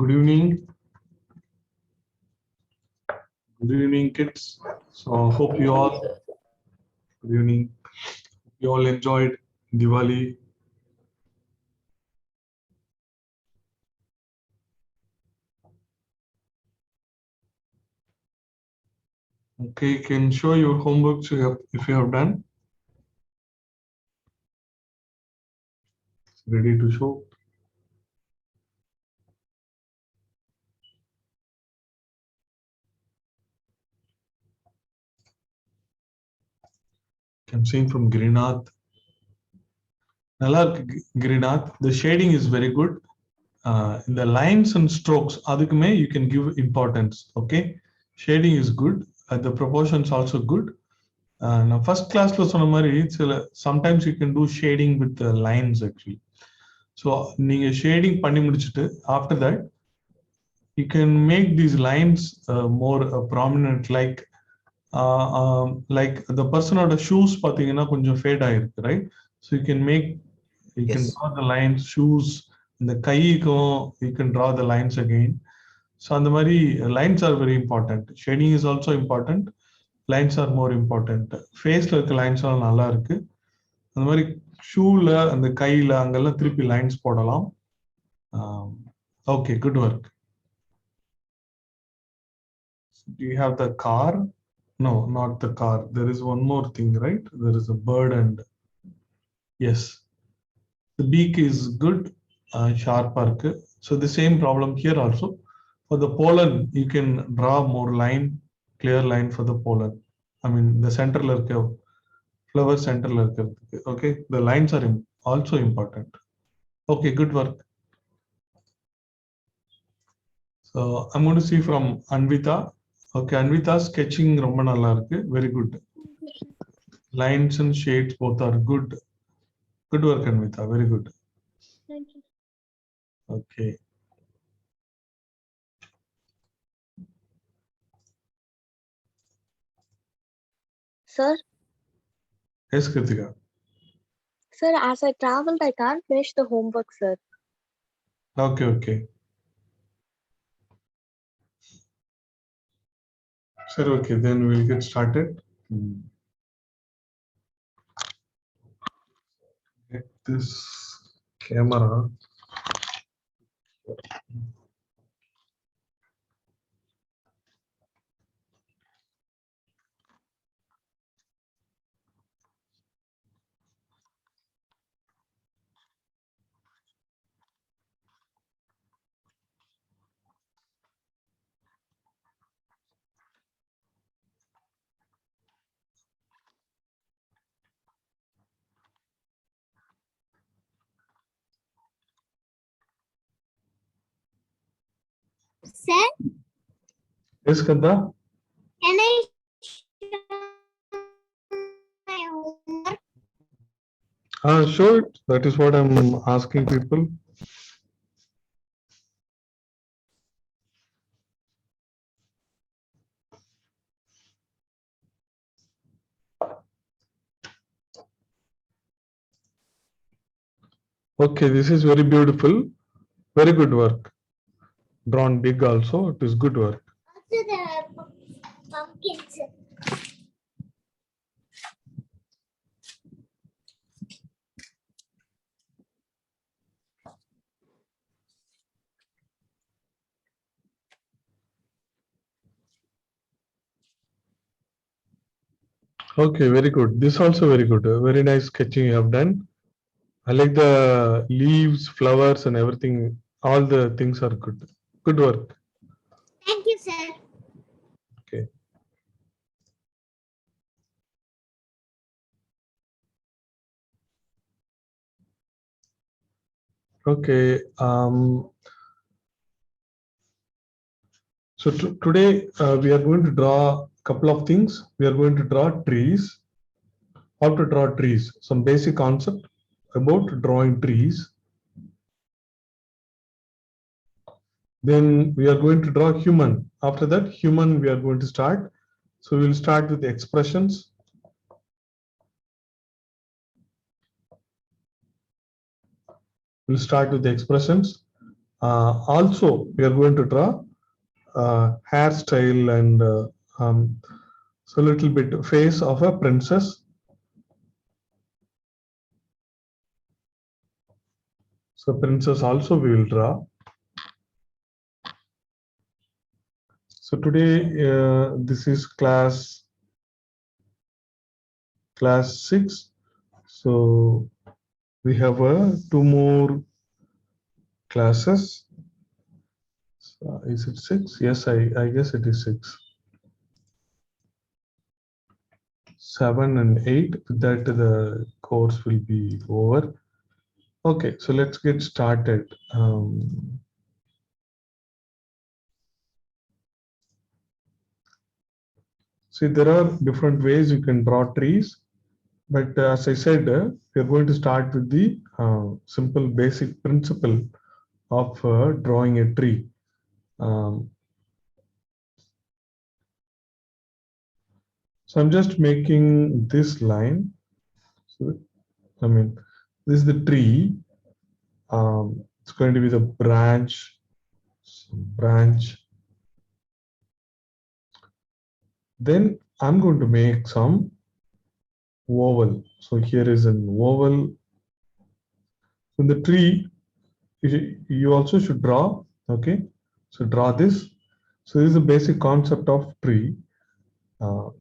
Good evening. Good evening, kids. So hope you all. Good evening. You all enjoyed Diwali. Okay, can show your homework if you have done. Ready to show. I'm seeing from Girinath. Girinath, the shading is very good. In the lines and strokes, adhukume you can give importance. Okay, shading is good. The proportions also good. Now first class lo sonna mari sometimes you can do shading with the lines actually. So neenga shading panni mudichittu after that you can make these lines more prominent, like the person oda shoes pathina konjam fade aayirukku, right? So you can draw the lines, shoes, in the kaiyikku you can draw the lines again. So and the mari lines are very important. Shading is also important. Lines are more important. Face la irukka lines all nalla irukku. அந்த மாதிரி ஷூல அந்த கையில அங்கெல்லாம் திருப்பி lines போடலாம். Okay, good work. Do you have the car? No, not the car. There is one more thing, right? There is a bird and yes, the beak is good, sharp arc. So the same problem here also. For the pollen, you can draw more line, clear line for the pollen. I mean, the center flower center. Okay, the lines are also important. Okay, good work. So I'm going to see from Anvita. Okay, Anvita sketching romba nalla irukku, very good. Lines and shades both are good. Good work, Anvita, very good. Thank you. Okay. Sir? Yes, Kritika. Sir, as I traveled, I can't finish the homework, sir. Okay. Sir, okay, then we'll get started. Get this camera. Sir, Yes, Kanda. can I show my homework? Show it. That is what I'm asking people. Okay, this is very beautiful. Very good work. Drawn big also. It is good work. Also the pumpkins. Okay, very good. This also very good. Very nice sketching you have done. I like the leaves, flowers, and everything. All the things are good. Good work. Thank you, sir. Okay. Okay. So today we are going to draw a couple of things. We are going to draw trees. How to draw trees? Some basic concept about drawing trees. Then we are going to draw human. After that, human we are going to start. So we will start with the expressions. We'll start with the expressions. Also, we are going to draw hairstyle and so a little bit face of a princess. So princess also we will draw. So today this is class 6. So we have 2 more classes. Is it 6? Yes, I guess it is 6. 7 and 8. With that the course will be over. Okay, so let's get started. See, there are different ways you can draw trees, but as I said, we are going to start with the simple basic principle of drawing a tree. So I'm just making this line. So, I mean, this is the tree. It's going to be the branch. Then I'm going to make some oval. So here is an oval. In the tree, you also should draw. Okay, so draw this. So this is the basic concept of tree. So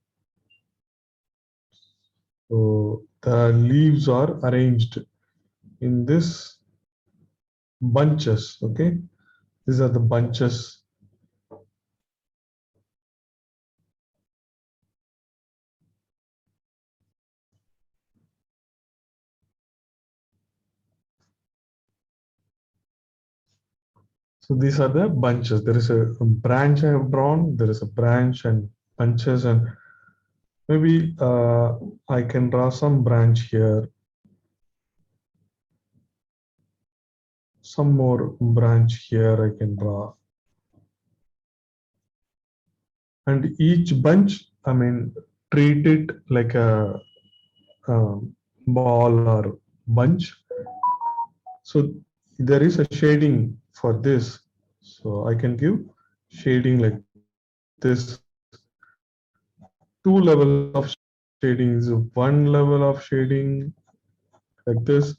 the leaves are arranged in this bunches. Okay, these are the bunches. So these are the bunches. There is a branch I have drawn. There is a branch and bunches, and maybe I can draw some branch here. Some more branch here I can draw. And each bunch, I mean, treat it like a ball or bunch. So there is a shading for this. So I can give shading like this. 2 levels of shadings. 1 level of shading like this.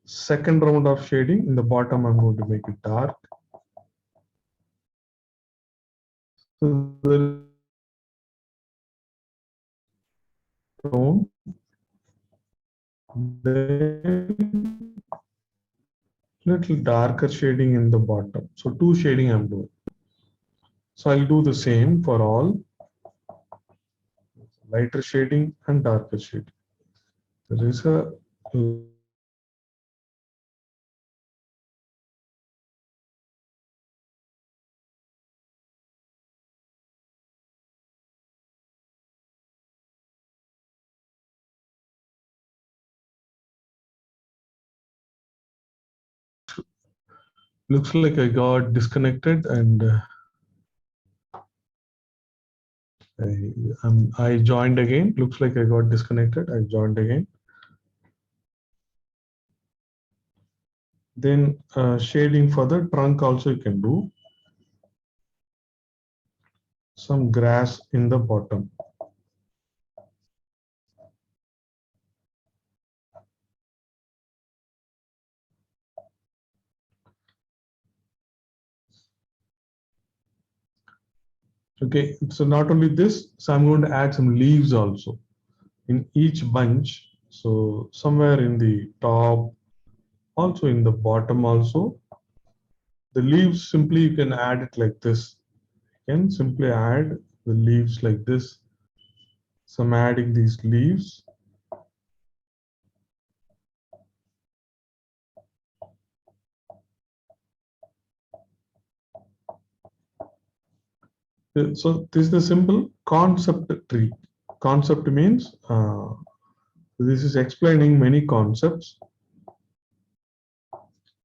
Second round of shading in the bottom, I'm going to make it dark. So there tone. Then little darker shading in the bottom. So 2 shading I'm doing. So I'll do the same for all. Lighter shading and darker shading. There is a looks like I got disconnected and I joined again. Looks like I got disconnected. I joined again. Then shading for the trunk also you can do. Some grass in the bottom. Okay, so not only this, so I'm going to add some leaves also in each bunch. So somewhere in the top, also in the bottom also. The leaves simply you can add it like this. You can simply add the leaves like this. So I'm adding these leaves. So this is the simple concept tree. Concept means this is explaining many concepts.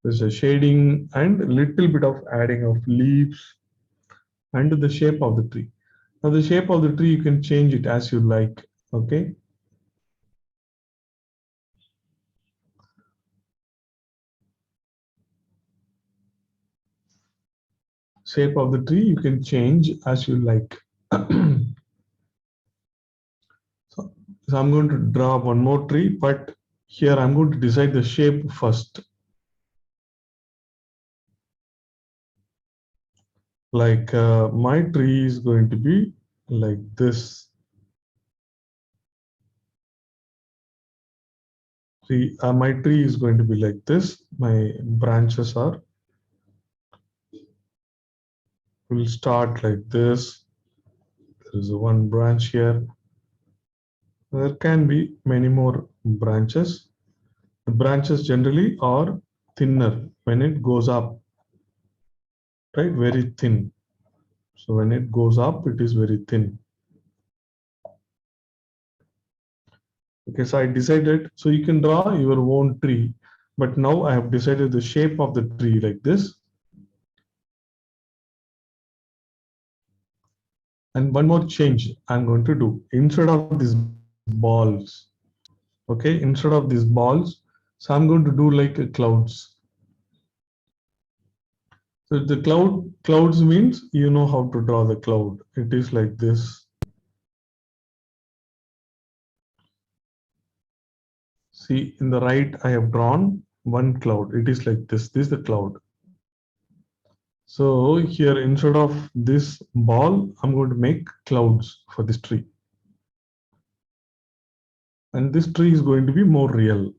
There's a shading and a little bit of adding of leaves and the shape of the tree. Now the shape of the tree you can change it as you like. Okay. shape of the tree you can change as you like. So, I'm going to draw one more tree, but here I'm going to decide the shape first. Like my tree is going to be like this. My tree is going to be like this. My branches will start like this. There is one branch here. There can be many more branches. The branches generally are thinner when it goes up, right? Very thin. So when it goes up, it is very thin. Okay, so I decided, so you can draw your own tree, but now I have decided the shape of the tree like this. And one more change I'm going to do. Instead of these balls, okay, instead of these balls, so I'm going to do like clouds. So the clouds means you know how to draw the cloud. It is like this. See, in the right, I have drawn one cloud. It is like this. This is the cloud. So here, instead of this ball, I'm going to make clouds for this tree. And this tree is going to be more real.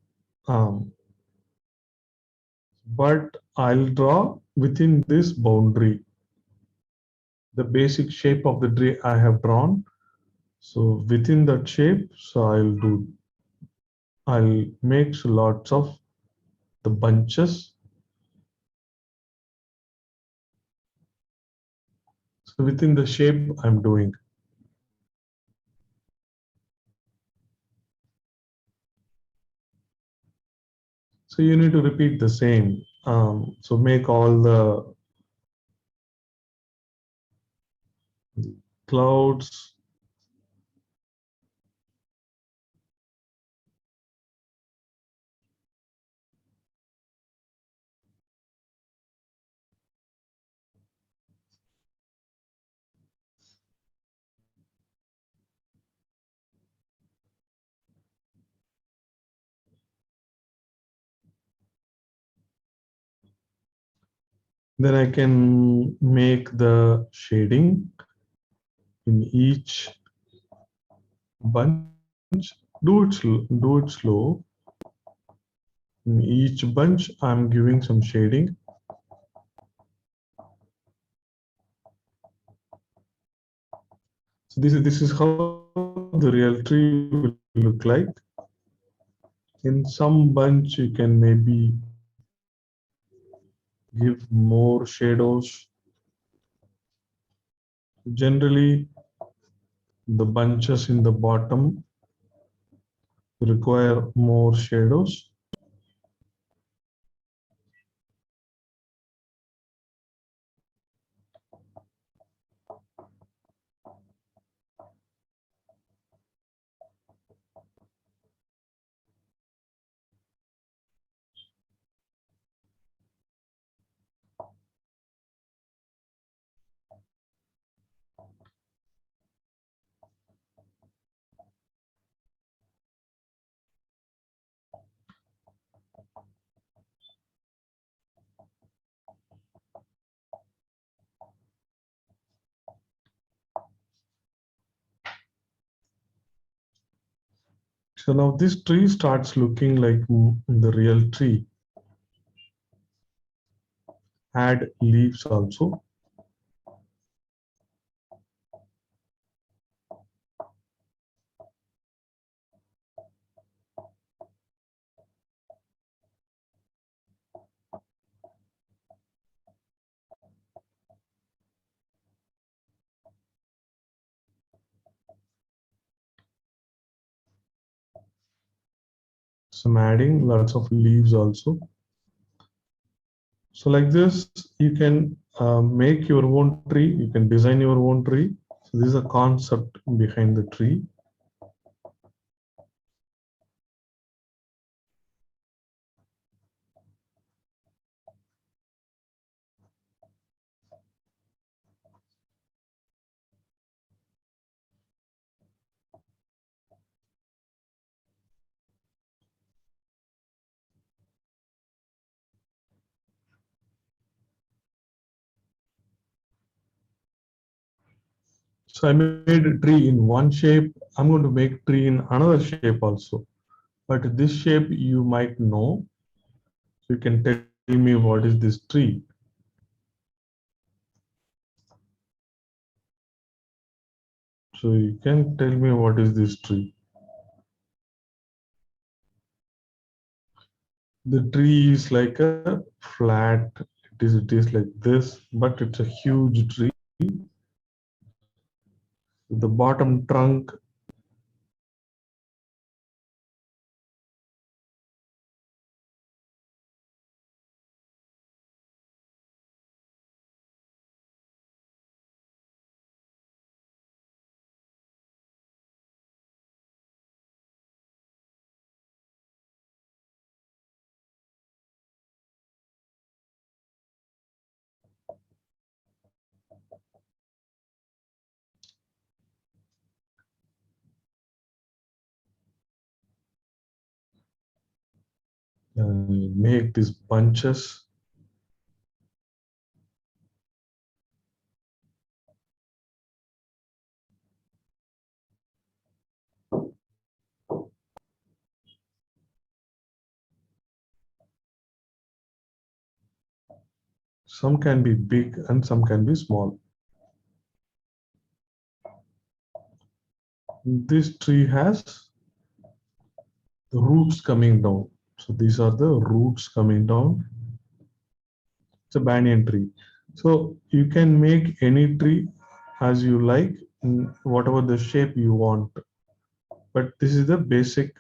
But I'll draw within this boundary the basic shape of the tree I have drawn. So within that shape, so I'll make lots of the bunches. So within the shape I'm doing. So you need to repeat the same. So make all the clouds. Then I can make the shading in each bunch. Do it slow. In each bunch, I'm giving some shading. So this is how the real tree will look like. In some bunch, you can maybe give more shadows. Generally, the bunches in the bottom require more shadows. So now this tree starts looking like the real tree. Add leaves also. Some adding lots of leaves also. So like this, you can make your own tree. You can design your own tree. So this is a concept behind the tree. So I made a tree in one shape. I'm going to make tree in another shape also. But this shape you might know. So you can tell me what is this tree. So you can tell me what is this tree. The tree is like a flat, it is like this, but it's a huge tree. The bottom trunk make these bunches. Some can be big and some can be small. This tree has the roots coming down. So these are the roots coming down. It's a banyan tree. So you can make any tree as you like, in whatever the shape you want. But this is the basic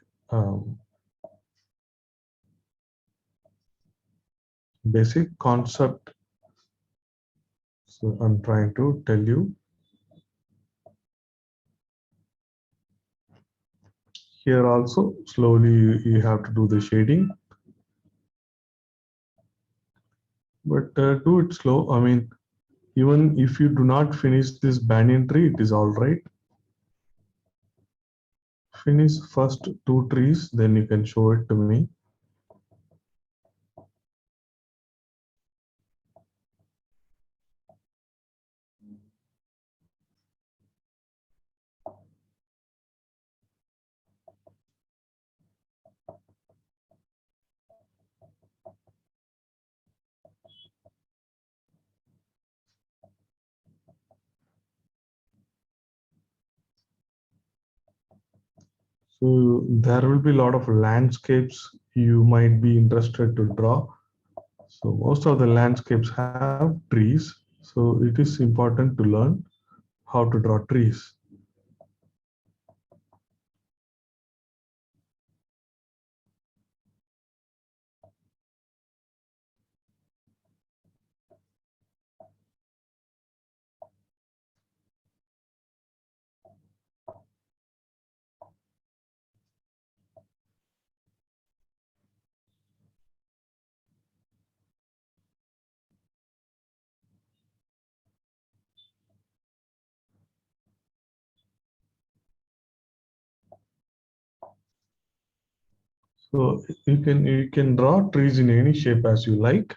concept. So I'm trying to tell you. Here also, slowly you have to do the shading. But do it slow. I mean, even if you do not finish this banyan tree, it is all right. Finish first two trees, then you can show it to me. So there will be a lot of landscapes you might be interested to draw. So most of the landscapes have trees. So it is important to learn how to draw trees. So you can draw trees in any shape as you like.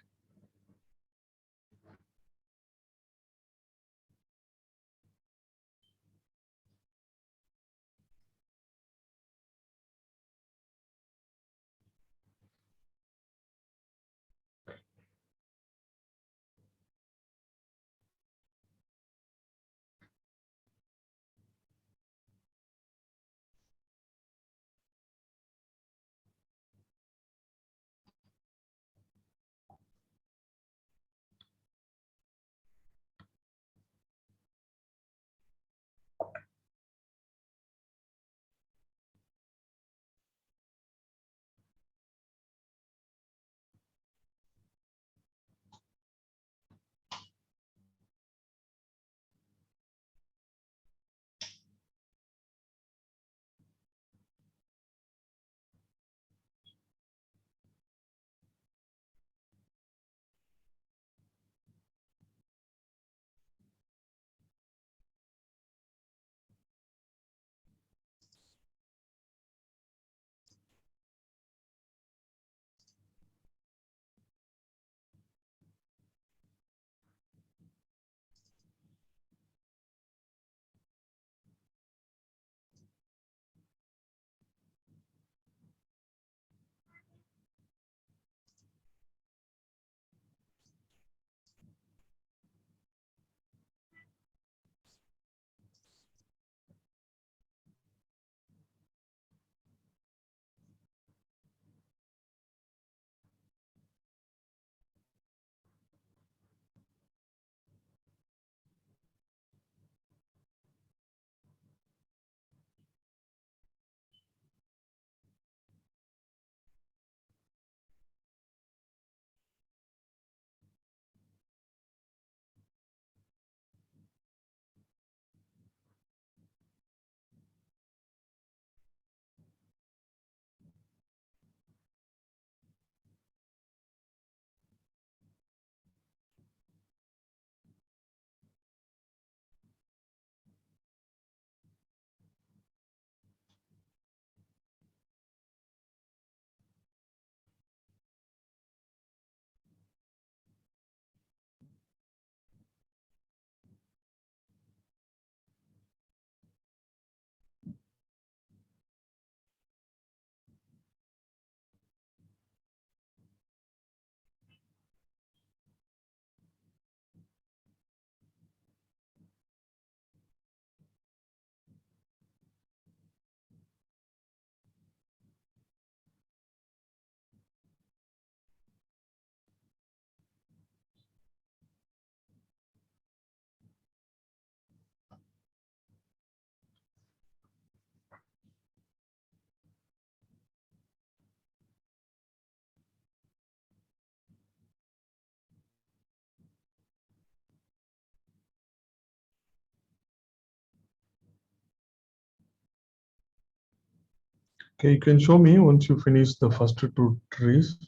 Okay, you can show me once you finish the first two trees.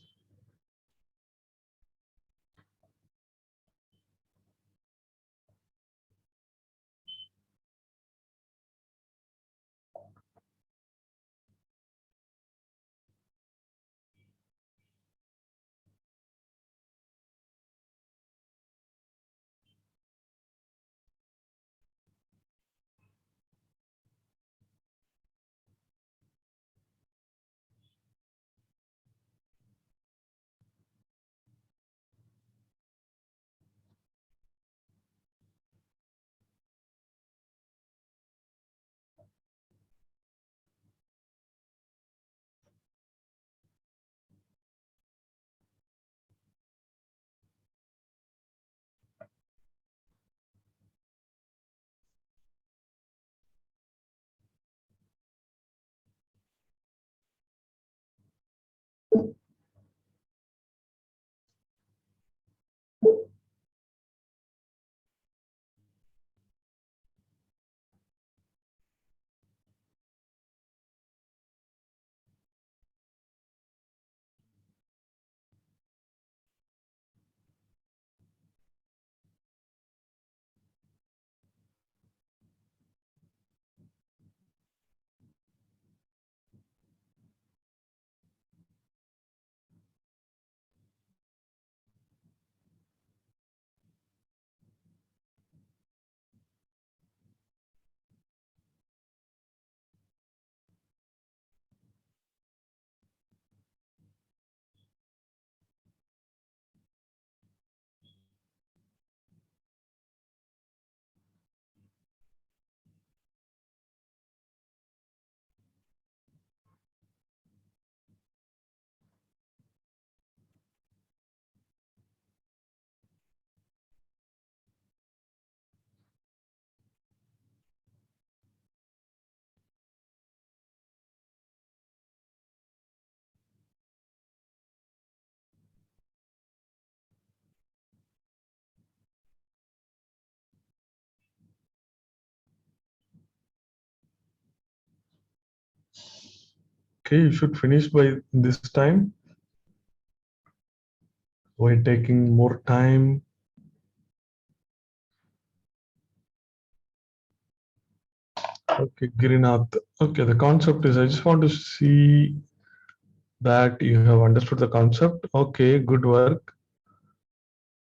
Okay, you should finish by this time. Why taking more time? Okay, Girinath. Okay, the concept is I just want to see that you have understood the concept. Okay, good work.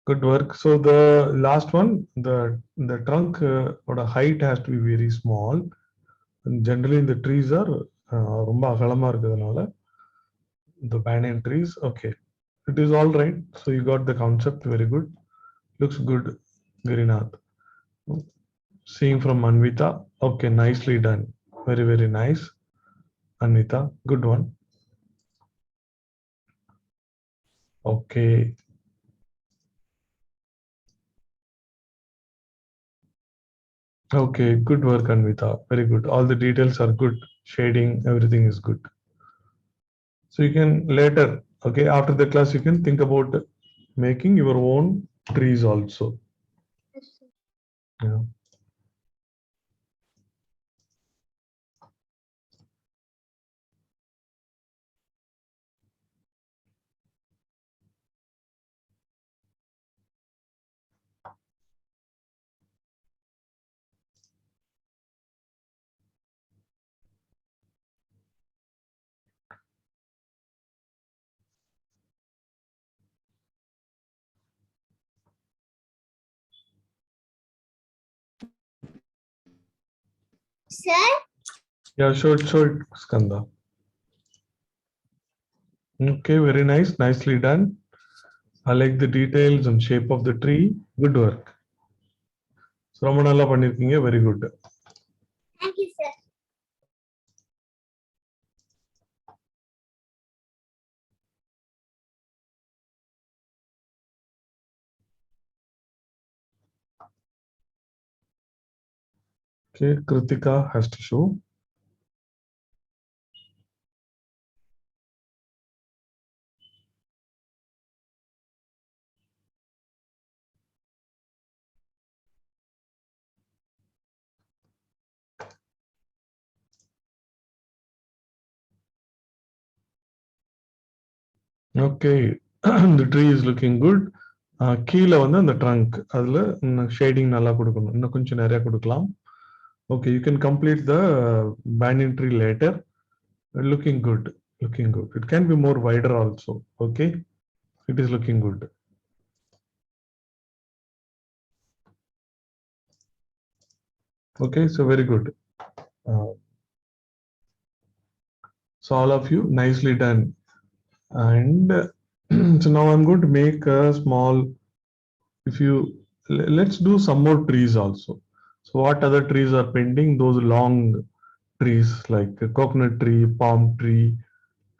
Good work. So the last one, the trunk or the height has to be very small. And generally, the trees are ரொம்ப அகலமா இருக்கிறதுனால the banyan trees. Okay, it is all right. So you got the concept. Very good. Looks good, Girinath. Seeing from Anvita. Okay, nicely done. Very, very nice. Anvita, good one. Okay. Okay, good work, Anvita. Very good. All the details are good. Shading, everything is good. So you can later, okay, after the class, you can think about making your own trees also. Yes, sir. Yeah. Sir, Yeah, sure, Skanda. Okay, very nice. Nicely done. I like the details and shape of the tree. Good work. So, ரொம்ப நல்லா பண்ணிருக்கீங்க. Very good. thank you, sir. Okay, Kritika has to show. Okay, the tree is looking good. கீழே வந்து அந்த trunk அதில் shading நல்லா கொடுக்கணும், இன்னும் கொஞ்சம் நிறைய கொடுக்கலாம். Okay, you can complete the banyan tree later. Looking good, looking good. It can be more wider also. Okay, it is looking good. Okay, so very good. So all of you, nicely done. And so now I'm going to make a small, if you, let's do some more trees also. So what other trees are pending? Those long trees like a coconut tree, palm tree,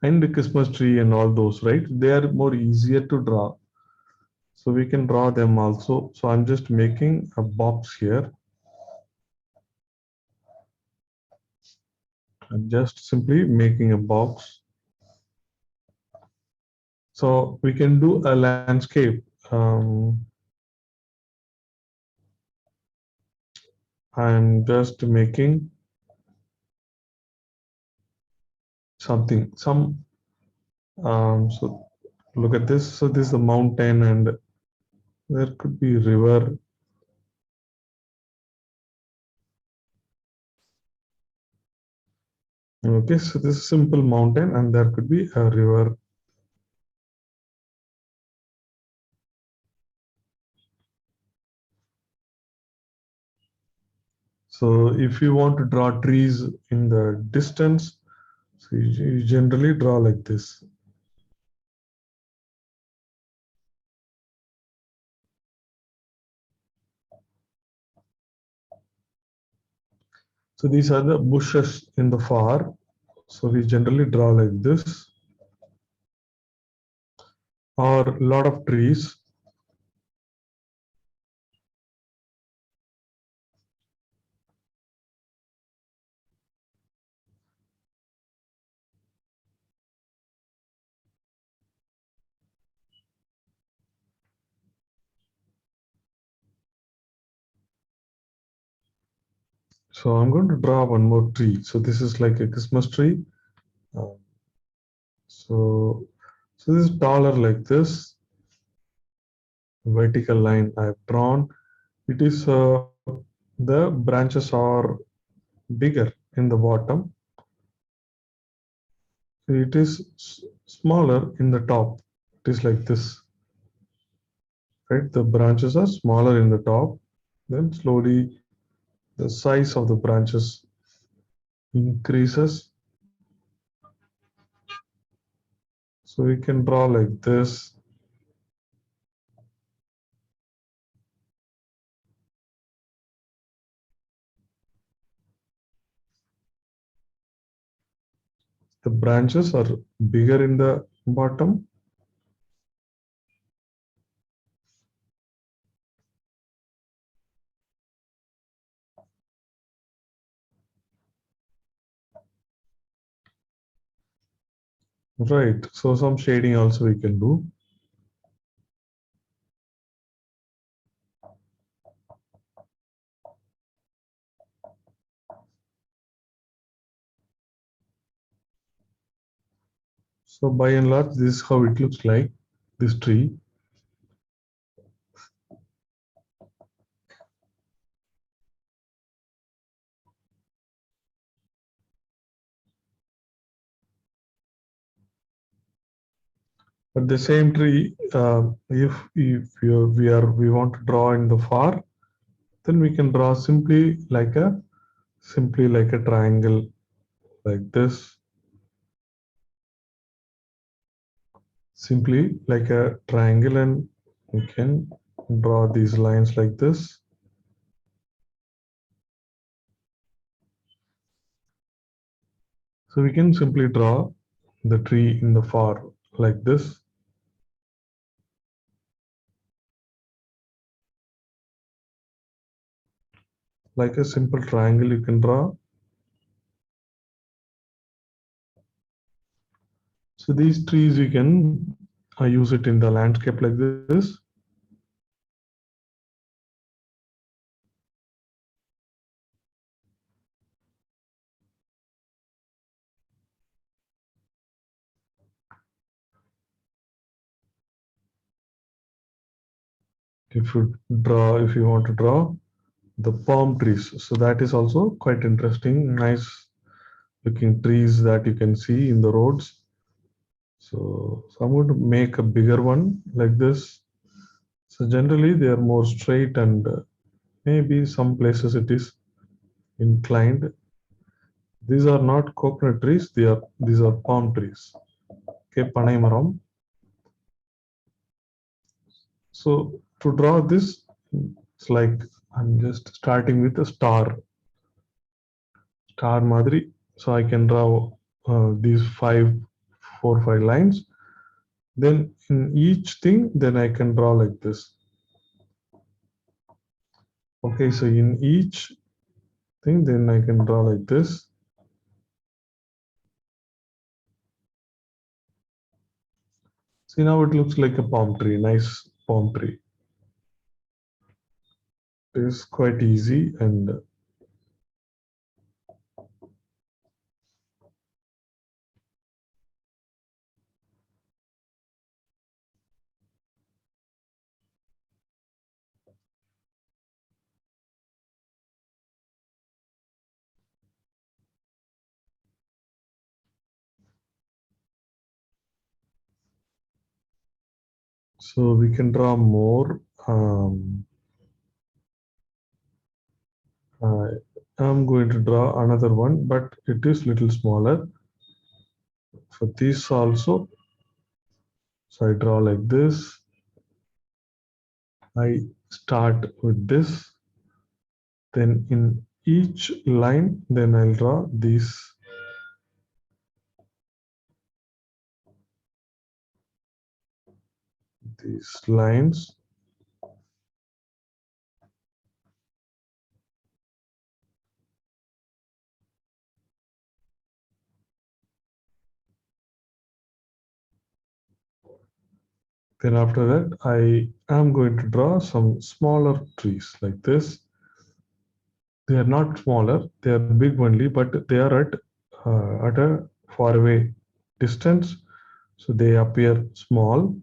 and the Christmas tree and all those, right? They are more easier to draw. So we can draw them also. So I'm just making a box here. I'm just simply making a box. So we can do a landscape. I'm just making something, so look at this. So this is the mountain and there could be river. Okay, so this is simple mountain and there could be a river. So if you want to draw trees in the distance, so you generally draw like this. So these are the bushes in the far. So we generally draw like this, or a lot of trees. So I'm going to draw one more tree. So this is like a Christmas tree. Uh, so this is taller like this. Vertical line I've drawn. It is the branches are bigger in the bottom. It is smaller in the top. It is like this, right? The branches are smaller in the top. Then slowly the size of the branches increases. So we can draw like this. The branches are bigger in the bottom. Right, so some shading also we can do. So by and large, this is how it looks like, this tree. But the same tree, if we want to draw in the far, then we can draw simply like a triangle like this. Simply like a triangle, and we can draw these lines like this. So we can simply draw the tree in the far like this. Like a simple triangle you can draw. So these trees you can use it in the landscape like this. if you want to draw the palm trees, so that is also quite interesting, nice looking trees that you can see in the roads. So I'm going to make a bigger one like this. So generally they are more straight, and maybe some places it is inclined. These are not coconut trees, these are palm trees. Okay, panai maram. So to draw this, it's like I'm just starting with a star madri. So I can draw these 4 5 lines. Then in each thing, then I can draw like this. Okay, so in each thing, then I can draw like this. See, now it looks like a palm tree, nice palm tree. It is quite easy, and so we can draw more. I'm going to draw another one, but it is little smaller. For this also, so I draw like this. I start with this. Then in each line, then I'll draw these lines. Then after that, I am going to draw some smaller trees like this. They are not smaller, they are big only, but they are at a far away distance, so they appear small.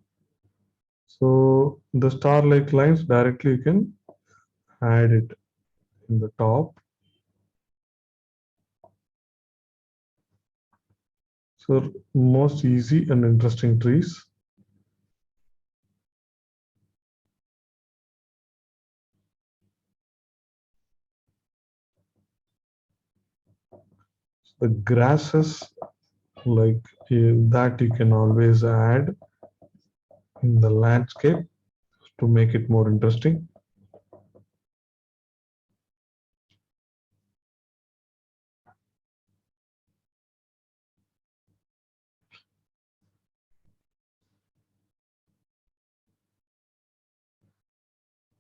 So the star-like lines directly you can add it in the top. So most easy and interesting trees. The grasses like that you can always add in the landscape to make it more interesting.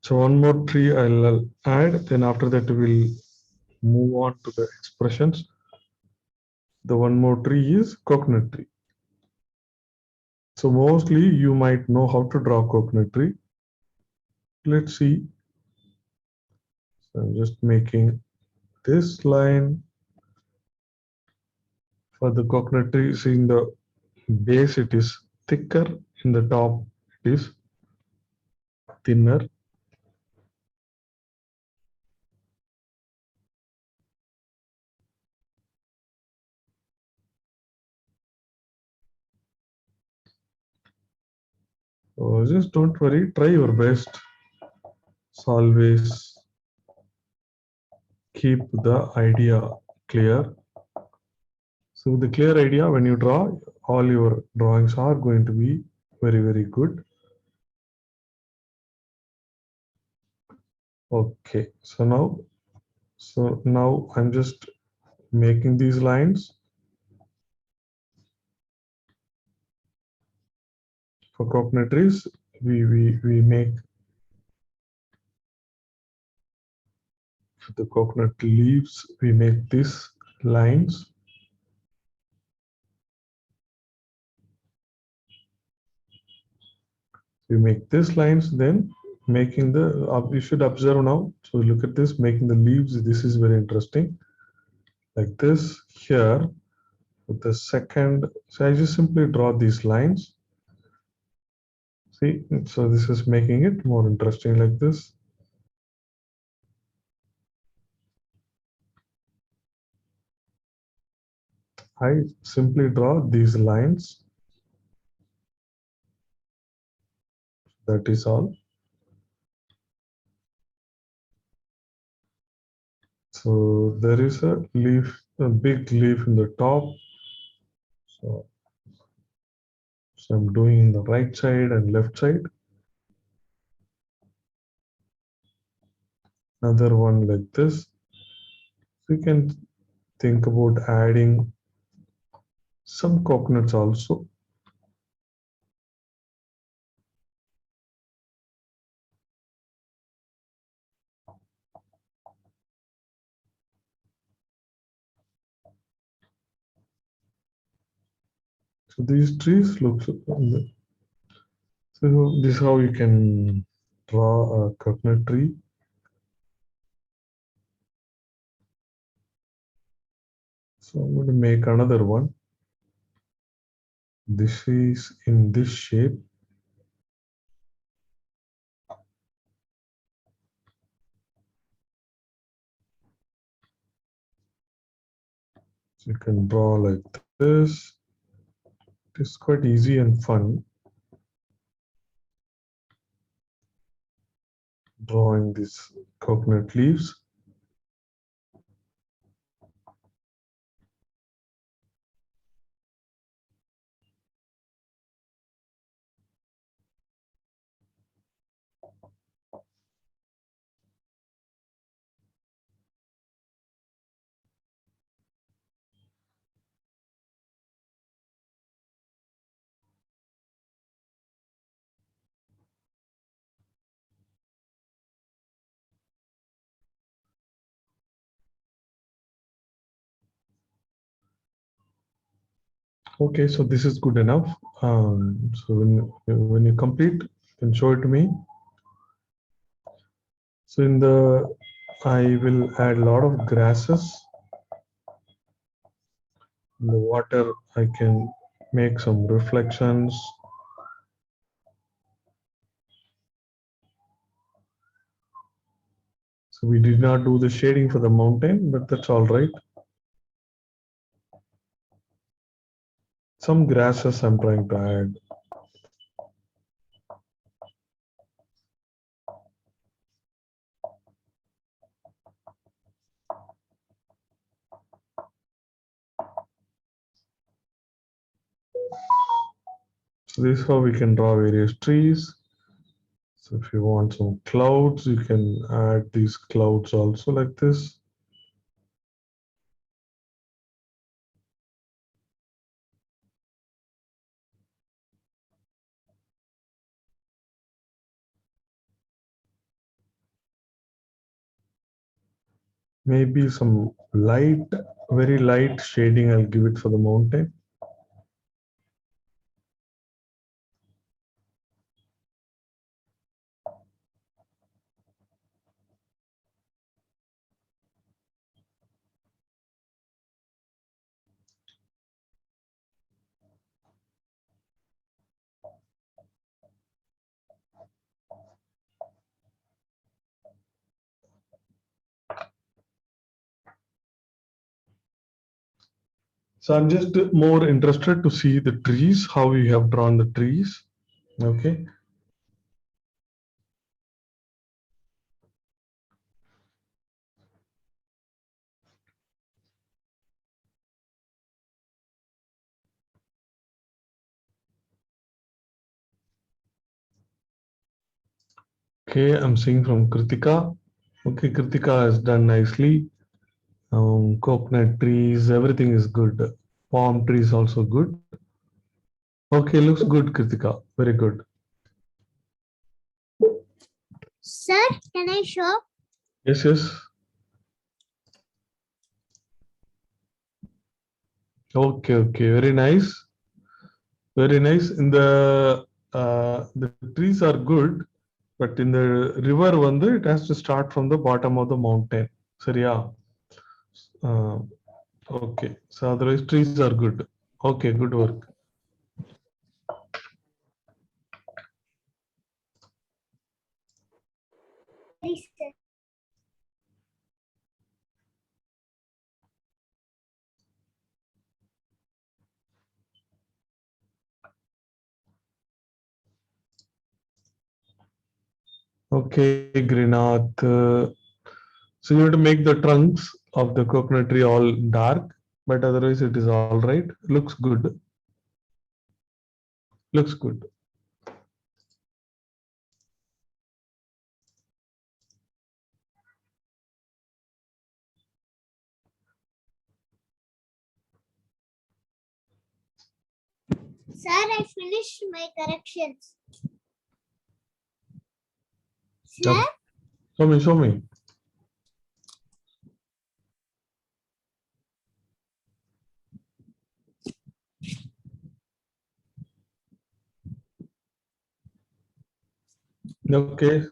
So one more tree I'll add, then after that we'll move on to the expressions. The one more tree is coconut tree. So mostly you might know how to draw coconut tree. Let's see. So I'm just making this line for the coconut tree. See, in the base it is thicker, in the top it is thinner. So just don't worry, try your best. So always keep the idea clear. So with the clear idea, when you draw, all your drawings are going to be very, very good. Okay, so now I'm just making these lines for coconut trees. We make for the coconut leaves, we make these lines. We make these lines, then making the you should observe now. So look at this, making the leaves. This is very interesting. Like this here, with the second. So I just simply draw these lines. See, so this is making it more interesting like this. I simply draw these lines. That is all. So there is a leaf, a big leaf in the top. So I'm doing in the right side and left side. Another one like this. So you can think about adding some coconuts also. So these trees look. So this is how you can draw a coconut tree. So I'm going to make another one. This is in this shape. So you can draw like this. It's quite easy and fun drawing these coconut leaves. Okay, so this is good enough. So when you complete, you can show it to me. So in the, I will add a lot of grasses. In the water, I can make some reflections. So we did not do the shading for the mountain, but that's all right. Some grasses I'm trying to add. So this is how we can draw various trees. So if you want some clouds, you can add these clouds also like this. Maybe some light, very light shading I'll give it for the mountain. So I'm just more interested to see the trees, how you have drawn the trees. Okay. Okay, I'm seeing from Kritika. Okay, Kritika has done nicely. Coconut trees, everything is good. Palm trees also good. Okay, looks good, Kritika. Very good. Sir, can I show? Yes, yes. Okay, okay. Very nice. Very nice. In the trees are good, but in the river one, it has to start from the bottom of the mountain. சரியா? Okay. So otherwise trees are good. Okay, good work. Okay, Grinath. So you have to make the trunks of the coconut tree all dark, but otherwise it is all right. Looks good. Looks good. Sir, I finished my corrections. Sir, Yep. Show me, show me. Okay.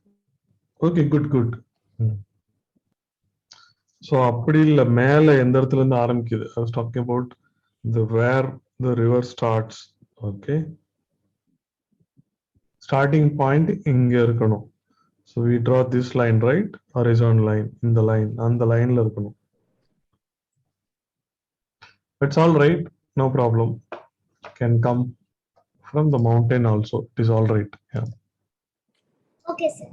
Okay, good, good. So அப்படி இல்ல மேல எந்த இடத்துல இருந்து ஆரம்பிக்குது. I was talking about the where the river starts. Okay. Starting point இங்க இருக்கணும். So we draw this line, right? Horizontal line, in the line, அந்த லைன்ல இருக்கணும். It's all right, no problem. Can come from the mountain also. It is all right. Yeah. okay, sir.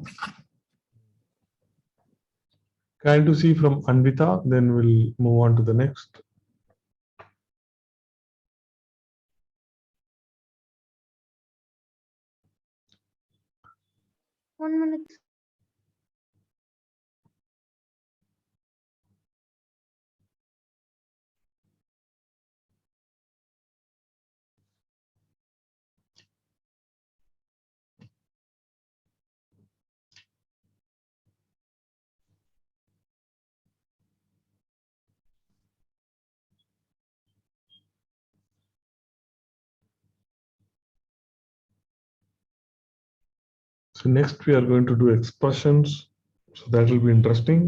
Kind to see from Anvita, then we'll move on to the next. 1 minute. So next we are going to do expressions. So that will be interesting.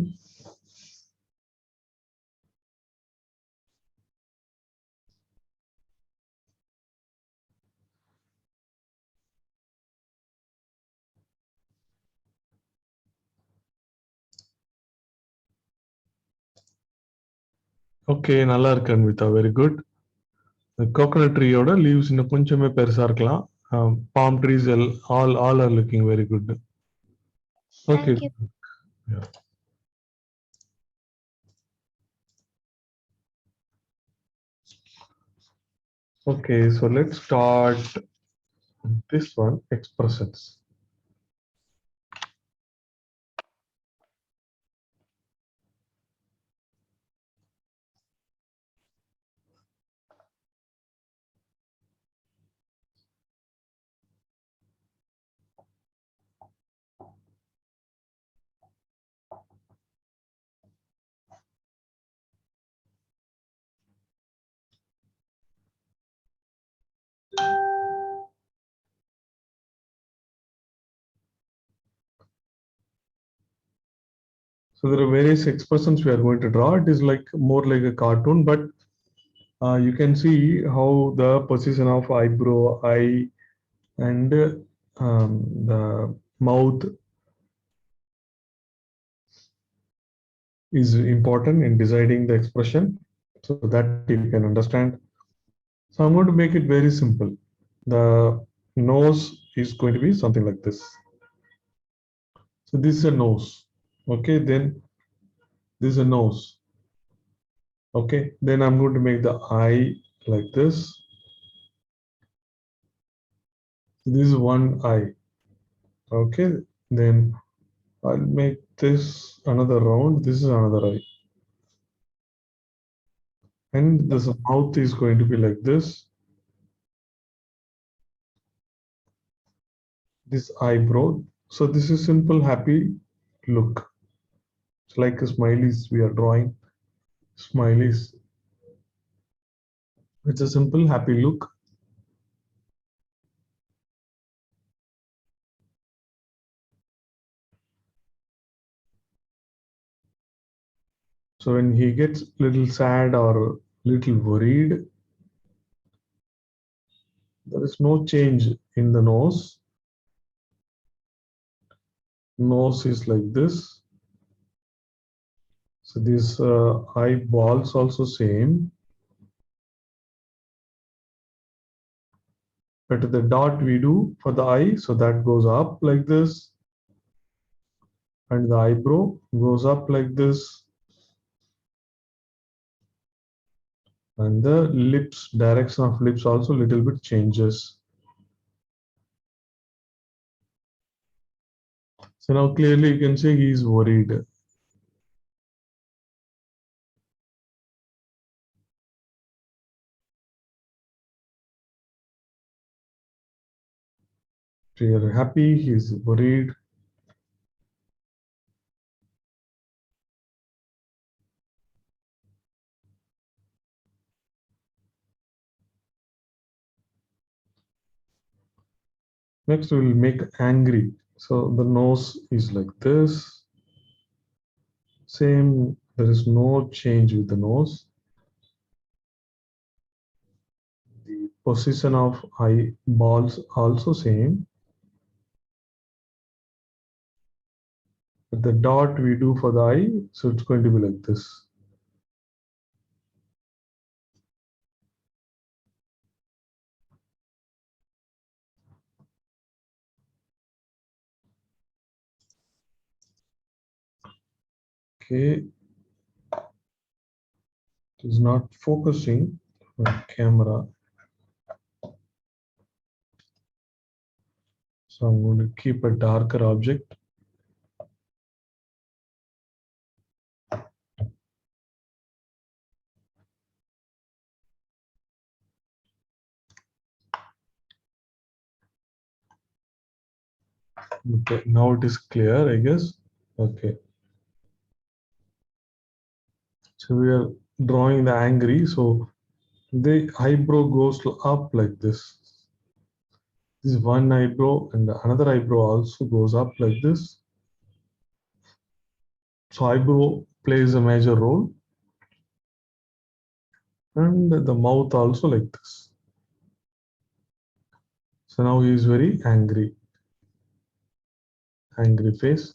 Okay, நல்லா இருக்கு Anvitha. Very good. The coconut tree ஓட leaves இன்னும் கொஞ்சமே பெருசா இருக்கலாம். Palm trees all are looking very good. Okay. Thank you. Yeah. Okay, so let's start this one, expressions. So there are various expressions we are going to draw. It is like more like a cartoon, but you can see how the position of eyebrow, eye, and the mouth is important in deciding the expression, so that you can understand. So I'm going to make it very simple. The nose is going to be something like this. So this is a nose. Okay, then this is a nose. Okay, then I'm going to make the eye like this. This is one eye. Okay, then I'll make this another round. This is another eye. And this mouth is going to be like this. This eyebrow. So this is simple, happy look. It's like a smileys we are drawing. Smileys. It's a simple, happy look. So when he gets little sad or little worried, there is no change in the nose. Nose is like this. So these eyeballs also same. But the dot we do for the eye, so that goes up like this. and the eyebrow goes up like this, and the lips, direction of lips also little bit changes. So now clearly you can say he is worried. They are happy, he is worried. Next we will make angry. So the nose is like this. Same, there is no change with the nose. The position of eyeballs also same. But the dot we do for the eye, so it's going to be like this. Okay, it is not focusing on camera. So I'm going to keep a darker object. Okay, now it is clear, I guess. Okay. So we are drawing the angry. So the eyebrow goes up like this. This one eyebrow and another eyebrow also goes up like this. So eyebrow plays a major role. And the mouth also like this. So now he is very angry. Angry face.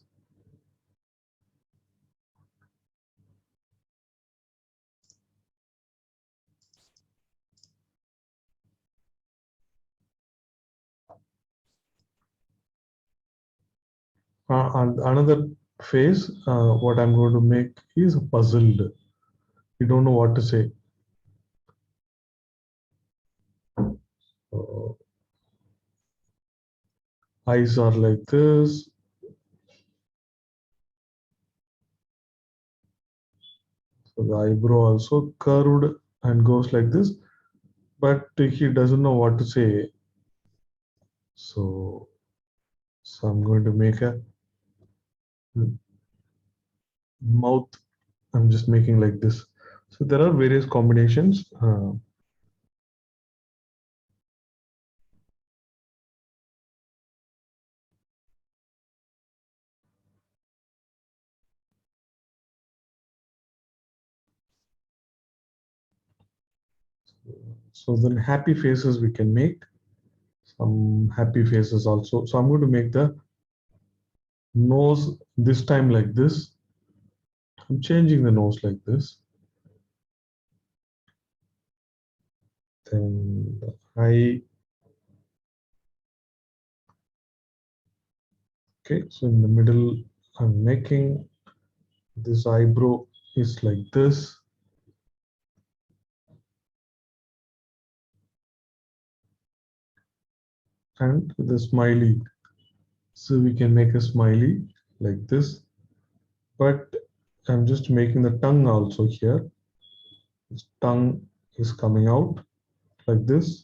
And another face, what I'm going to make is puzzled. You don't know what to say. Uh, Eyes are like this. So the eyebrow also curved and goes like this, but he doesn't know what to say. So I'm going to make a mouth. I'm just making like this. So there are various combinations. So then happy faces we can make. Some happy faces also. So I'm going to make the nose this time like this. I'm changing the nose like this. Then the eye. Okay, so in the middle, I'm making this eyebrow is like this. And the smiley. So we can make a smiley like this. But I'm just making the tongue also here. This tongue is coming out like this.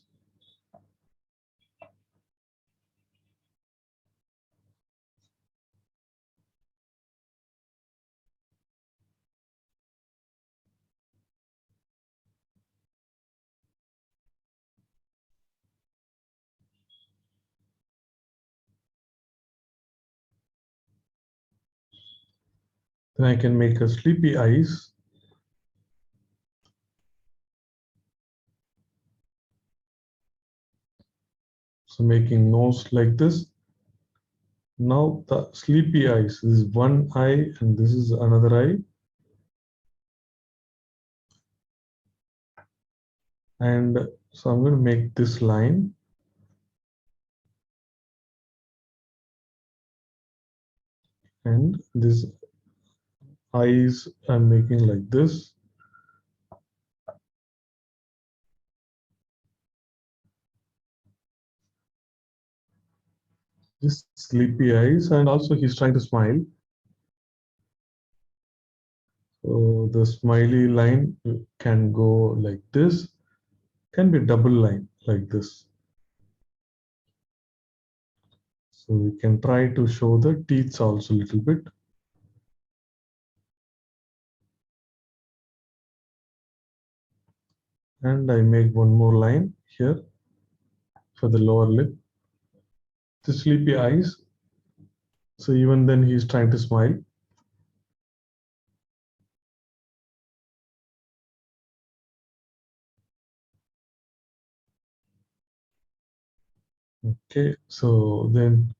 Then I can make a sleepy eyes. So making nose like this. Now the sleepy eyes. This is one eye and this is another eye. And so I'm going to make this line. and this eyes I'm making like this. Just sleepy eyes, and also he's trying to smile. So the smiley line can go like this, can be double line like this. So we can try to show the teeth also a little bit. And I make one more line here for the lower lip. The sleepy eyes. So even then he's trying to smile. Okay, so then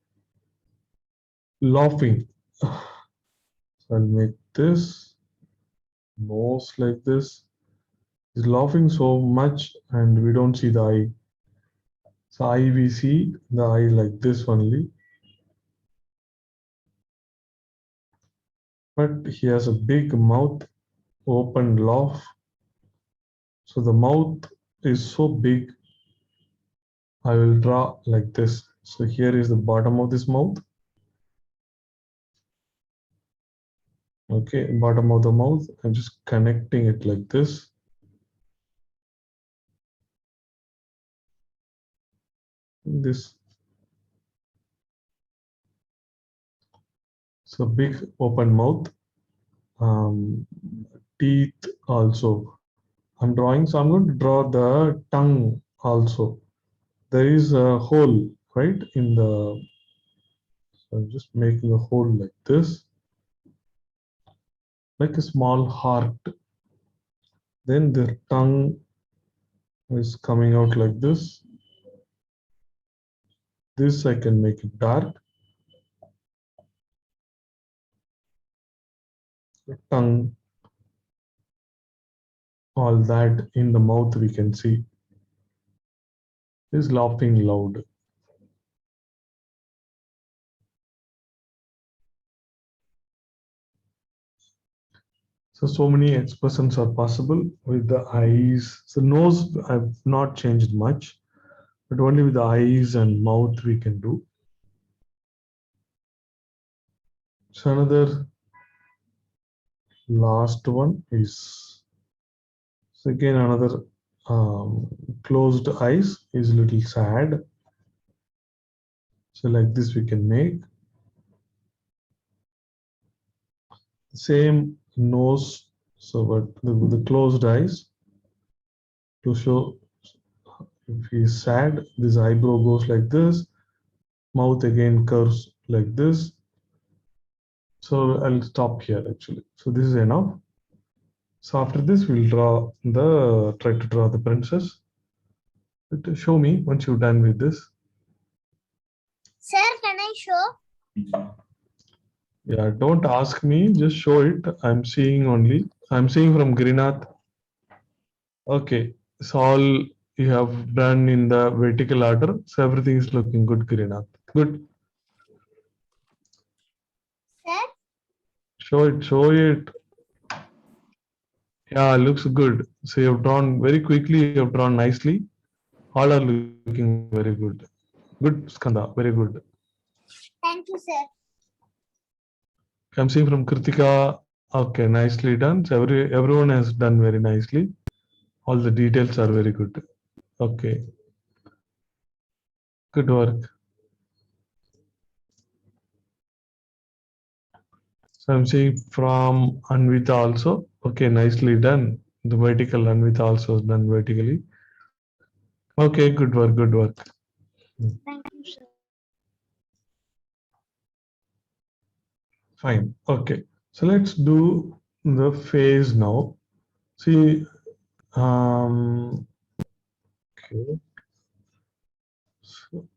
laughing. So I'll make this nose like this. He's laughing so much and we don't see the eye. So eye, we see the eye like this only. But he has a big mouth, open laugh. So the mouth is so big. I will draw like this. So here is the bottom of this mouth. Okay, bottom of the mouth. I'm just connecting it like this. This. So big open mouth. Teeth also. I'm drawing, so I'm going to draw the tongue also. There is a hole, right, in the. So I'm just making a hole like this, like a small heart. Then the tongue is coming out like this. This I can make it dark. The tongue, all that in the mouth we can see is laughing loud. So many expressions are possible with the eyes. The nose I've not changed much, but only with the eyes and mouth we can do. So another last one is, so again another closed eyes is a little sad. So like this we can make. Same nose, so but the closed eyes to show if he's sad, this eyebrow goes like this, mouth again curves like this. So I'll stop here actually. So this is enough. So after this, we'll try to draw the princess. But show me once you're done with this. Sir, can I show? Yeah, don't ask me, just show it. I'm seeing only. I'm seeing from Greenath. Okay, so all you have done in the vertical order. So everything is looking good, Greenath. Good. Sir? Show it. Yeah, looks good. So you've drawn very quickly, you've drawn nicely. All are looking very good. Good, Skanda, very good. Thank you, sir. I'm seeing from Kritika. Okay, nicely done. So everyone has done very nicely. All the details are very good. Okay, good work. So I'm seeing from Anvita also. Okay, nicely done. The vertical Anvita also done vertically. Okay, good work, good work. Thank you, sir. Fine. Okay, so let's do the face now. See, okay. So,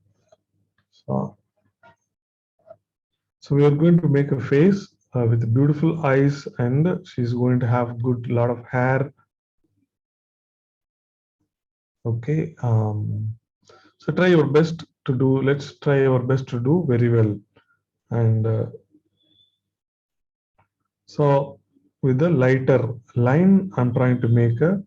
so So we are going to make a face with beautiful eyes, and she's going to have good lot of hair. Okay. So try your best to do. Let's try our best to do very well. And So with the lighter line, I'm trying to make a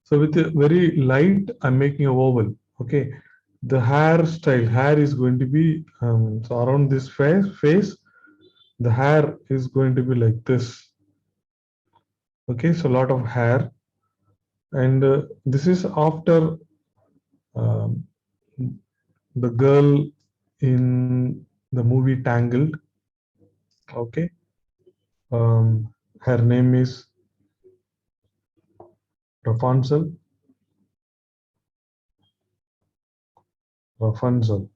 so with a very light, I'm making a oval. Okay, the hair is going to be so around this face, the hair is going to be like this. Okay, so a lot of hair, and this is after um, the girl in the movie Tangled. Okay, her name is Rapunzel. Rapunzel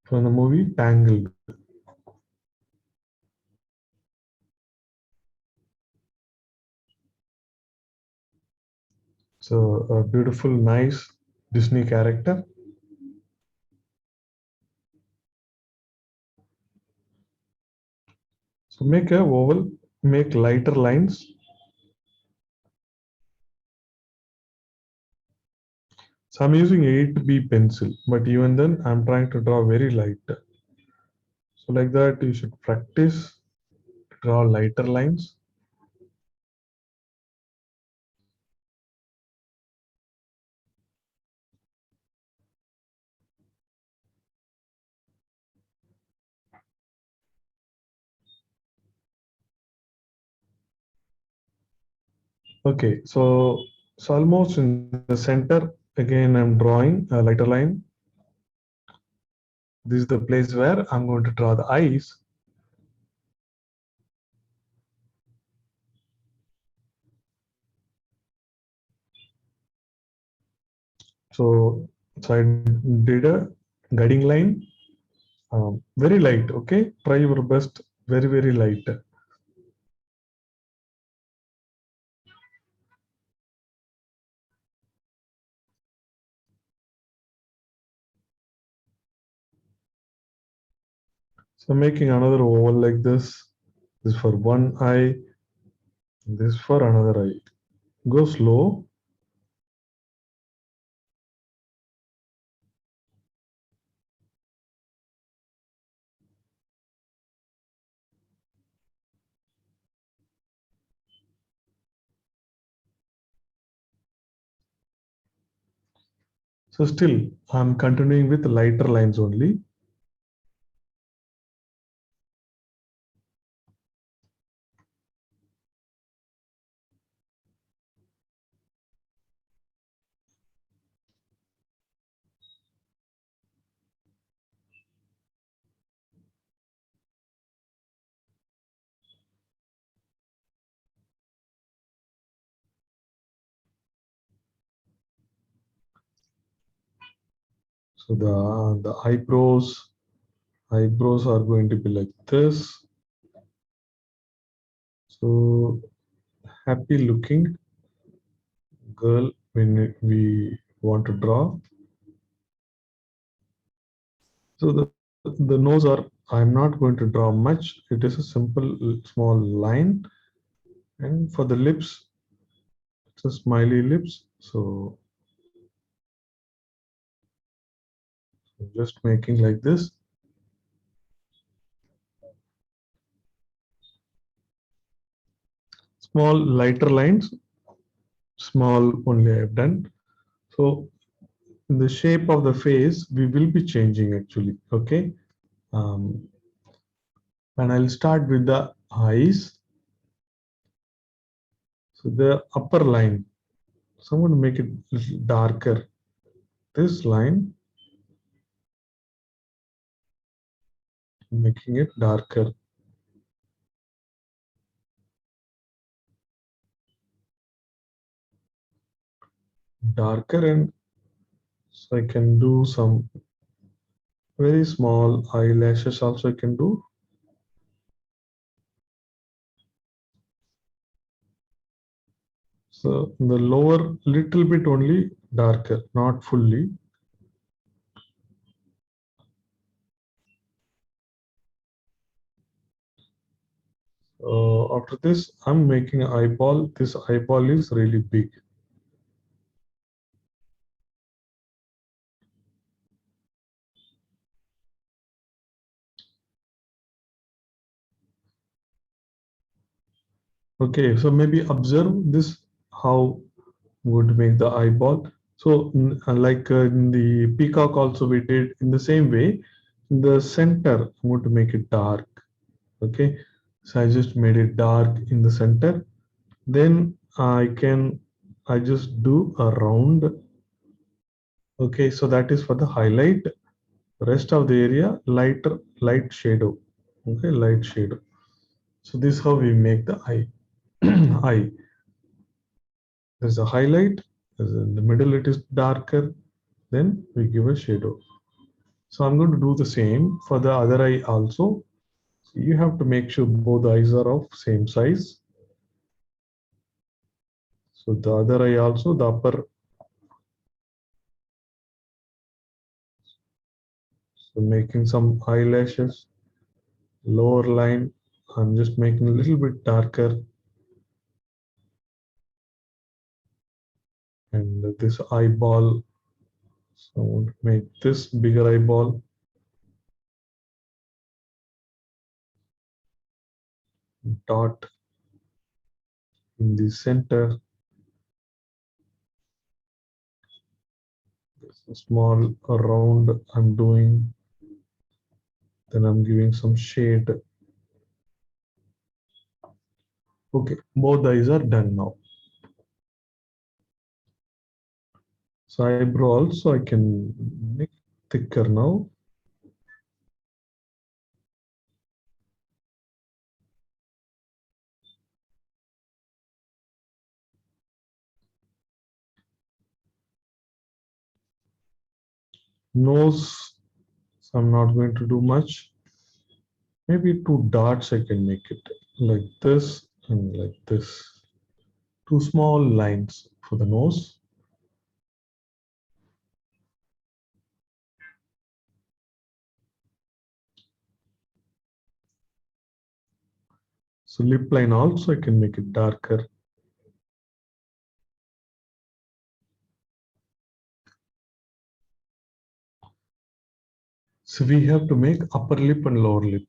from the movie Tangled. So a beautiful, nice Disney character. So make a oval, make lighter lines. So I'm using 8B pencil, but even then I'm trying to draw very light. So like that, you should practice to draw lighter lines. Okay, so it's almost in the center. Again, I'm drawing a lighter line. This is the place where I'm going to draw the eyes. So I did a guiding line, very light. Okay, try your best, very, very light. So making another oval like this for one eye, this for another eye. Go slow. So still, I'm continuing with lighter lines only. So the eyebrows are going to be like this. So happy looking girl when we want to draw. So the nose are, I'm not going to draw much. It is a simple small line, and for the lips, it's a smiley lips. So just making like this. Small lighter lines, small only I've done. So the shape of the face we will be changing actually. Okay, um, and I'll start with the eyes. So the upper line, so I'm going to make it little darker. This line, making it darker. Darker, and so I can do some very small eyelashes also I can do. So the lower little bit only darker, not fully. So Now after this, I'm making an eyeball. This eyeball is really big. Okay, so maybe observe this, how would make the eyeball. So like in the peacock also we did in the same way. In the center, I want to make it dark. Okay, so I just made it dark in the center. Then I just do a round. Okay, so that is for the highlight. Rest of the area, light shadow. Okay, light shadow. So this is how we make the eye. Eye. There's a highlight. In the middle, it is darker. Then we give a shadow. So I'm going to do the same for the other eye also. So you have to make sure both eyes are of same size. So the other eye also, the upper. So making some eyelashes, lower line. I'm just making a little bit darker. And this eyeball. So I want to make this bigger eyeball. Dot in the center. A small round I'm doing. Then I'm giving some shade. Okay, both eyes are done now. So eyebrow also I can make thicker now. Nose, so I'm not going to do much. Maybe two dots I can make it like this and like this. Two small lines for the nose. So lip line also I can make it darker. So we have to make upper lip and lower lip.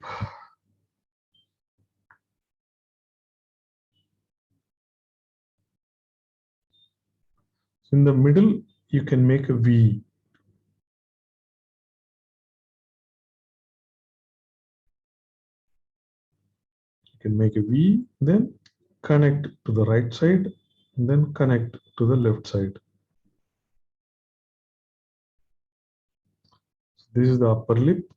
So in the middle, you can make a V. You can make a V, then connect to the right side, and then connect to the left side. So this is the upper lip.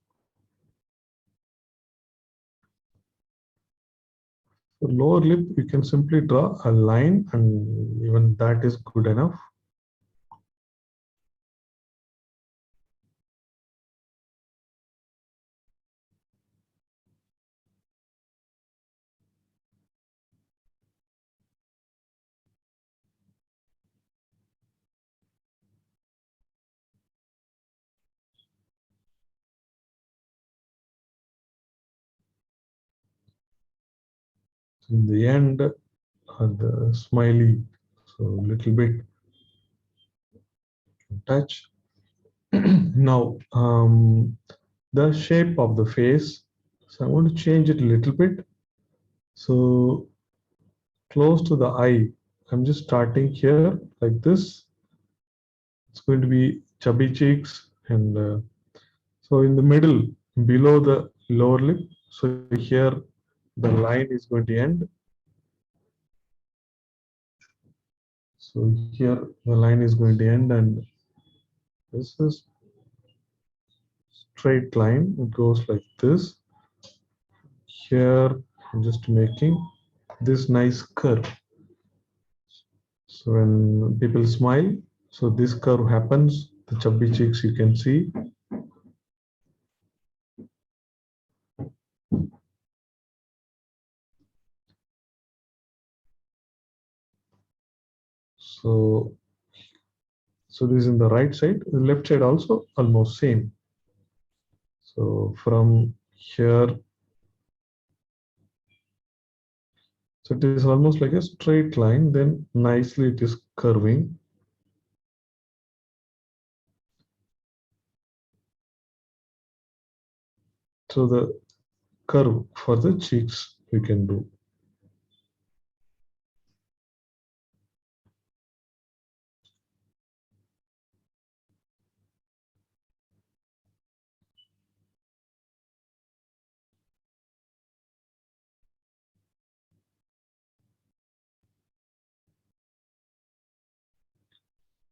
For lower lip, you can simply draw a line, and even that is good enough. In the end, the smiley, so a little bit touch. Now, the shape of the face. So I want to change it a little bit. So close to the eye, I'm just starting here like this. It's going to be chubby cheeks, and so in the middle, below the lower lip. So here, the line is going to end. So here, the line is going to end, and this is straight line. It goes like this. Here, I'm just making this nice curve. So when people smile, so this curve happens. The chubby cheeks you can see. So this is in the right side. The left side also almost same. So from here, So it is almost like a straight line, then nicely it is curving. So the curve for the cheeks we can do.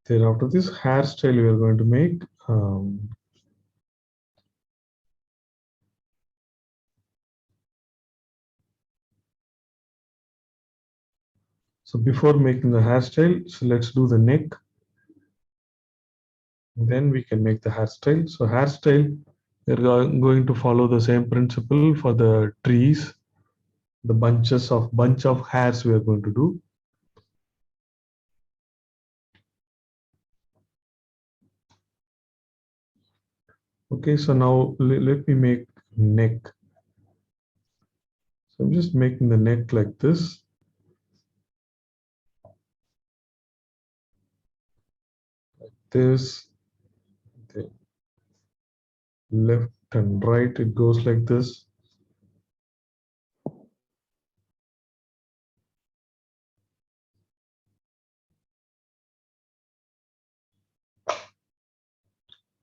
Then after this hairstyle we are going to make so before making the hairstyle, so let's do the neck. Then we can make the hairstyle. So hairstyle, we're going to follow the same principle for the trees, the bunch of hairs we are going to do. Okay, so now let me make neck. So I'm just making the neck like this. This, the left and right, it goes like this.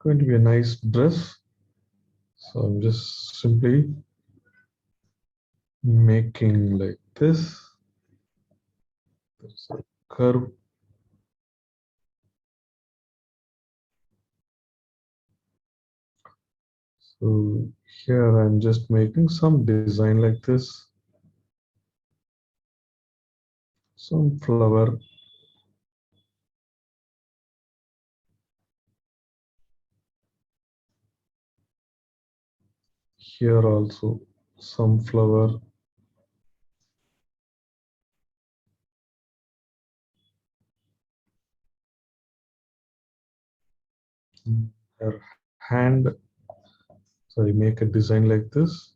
Going to be a nice dress. So I'm just simply making like this. There's a curve. So here I'm just making some design like this. Some flower. Here also some flower. Her hand. So I make a design like this.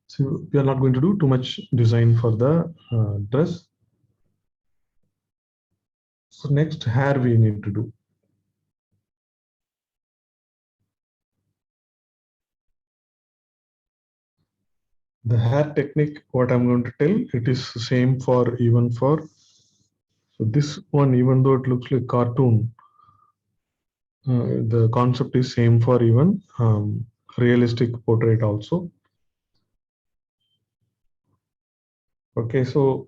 So we are not going to do too much design for the dress. So next hair we need to do. The hair technique, what I'm going to tell, it is same for even for. So this one, even though it looks like cartoon, the concept is same for even realistic portrait also. Okay, so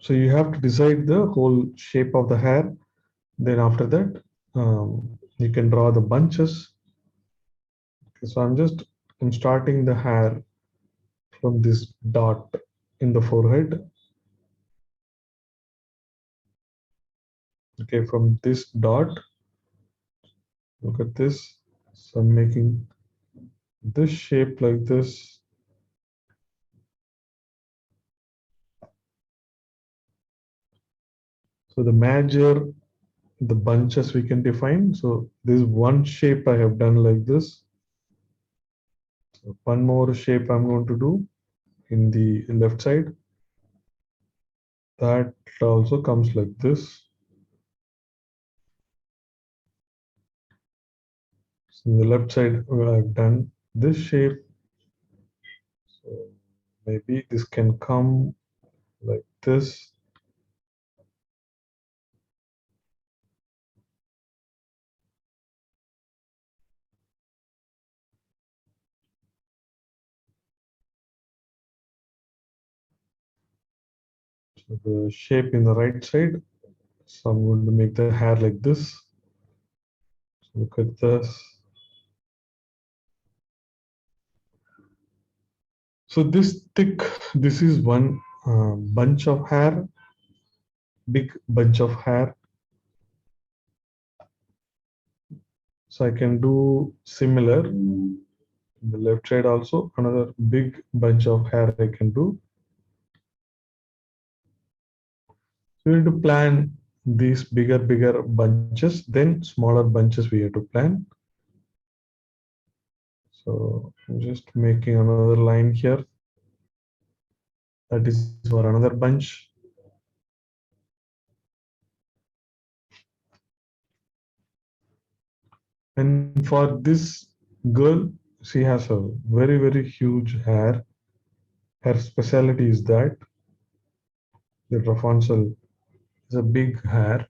you have to decide the whole shape of the hair. Then after that, you can draw the bunches. Okay, so I'm starting the hair from this dot in the forehead. Okay, from this dot, look at this. So I'm making this shape like this. So the the bunches we can define. So this one shape I have done like this. So one more shape I'm going to do in the left side. That also comes like this. So in the left side, I've done this shape. So maybe this can come like this. So the shape in the right side. So I'm going to make the hair like this. So look at this. So this thick, this is one bunch of hair, big bunch of hair. So I can do similar in the left side also, another big bunch of hair I can do. So we need to plan these bigger bunches, then smaller bunches we have to plan. So I'm just making another line here. That is for another bunch. And for this girl, she has a very huge hair. Her specialty is that the Rapunzel is a big hair.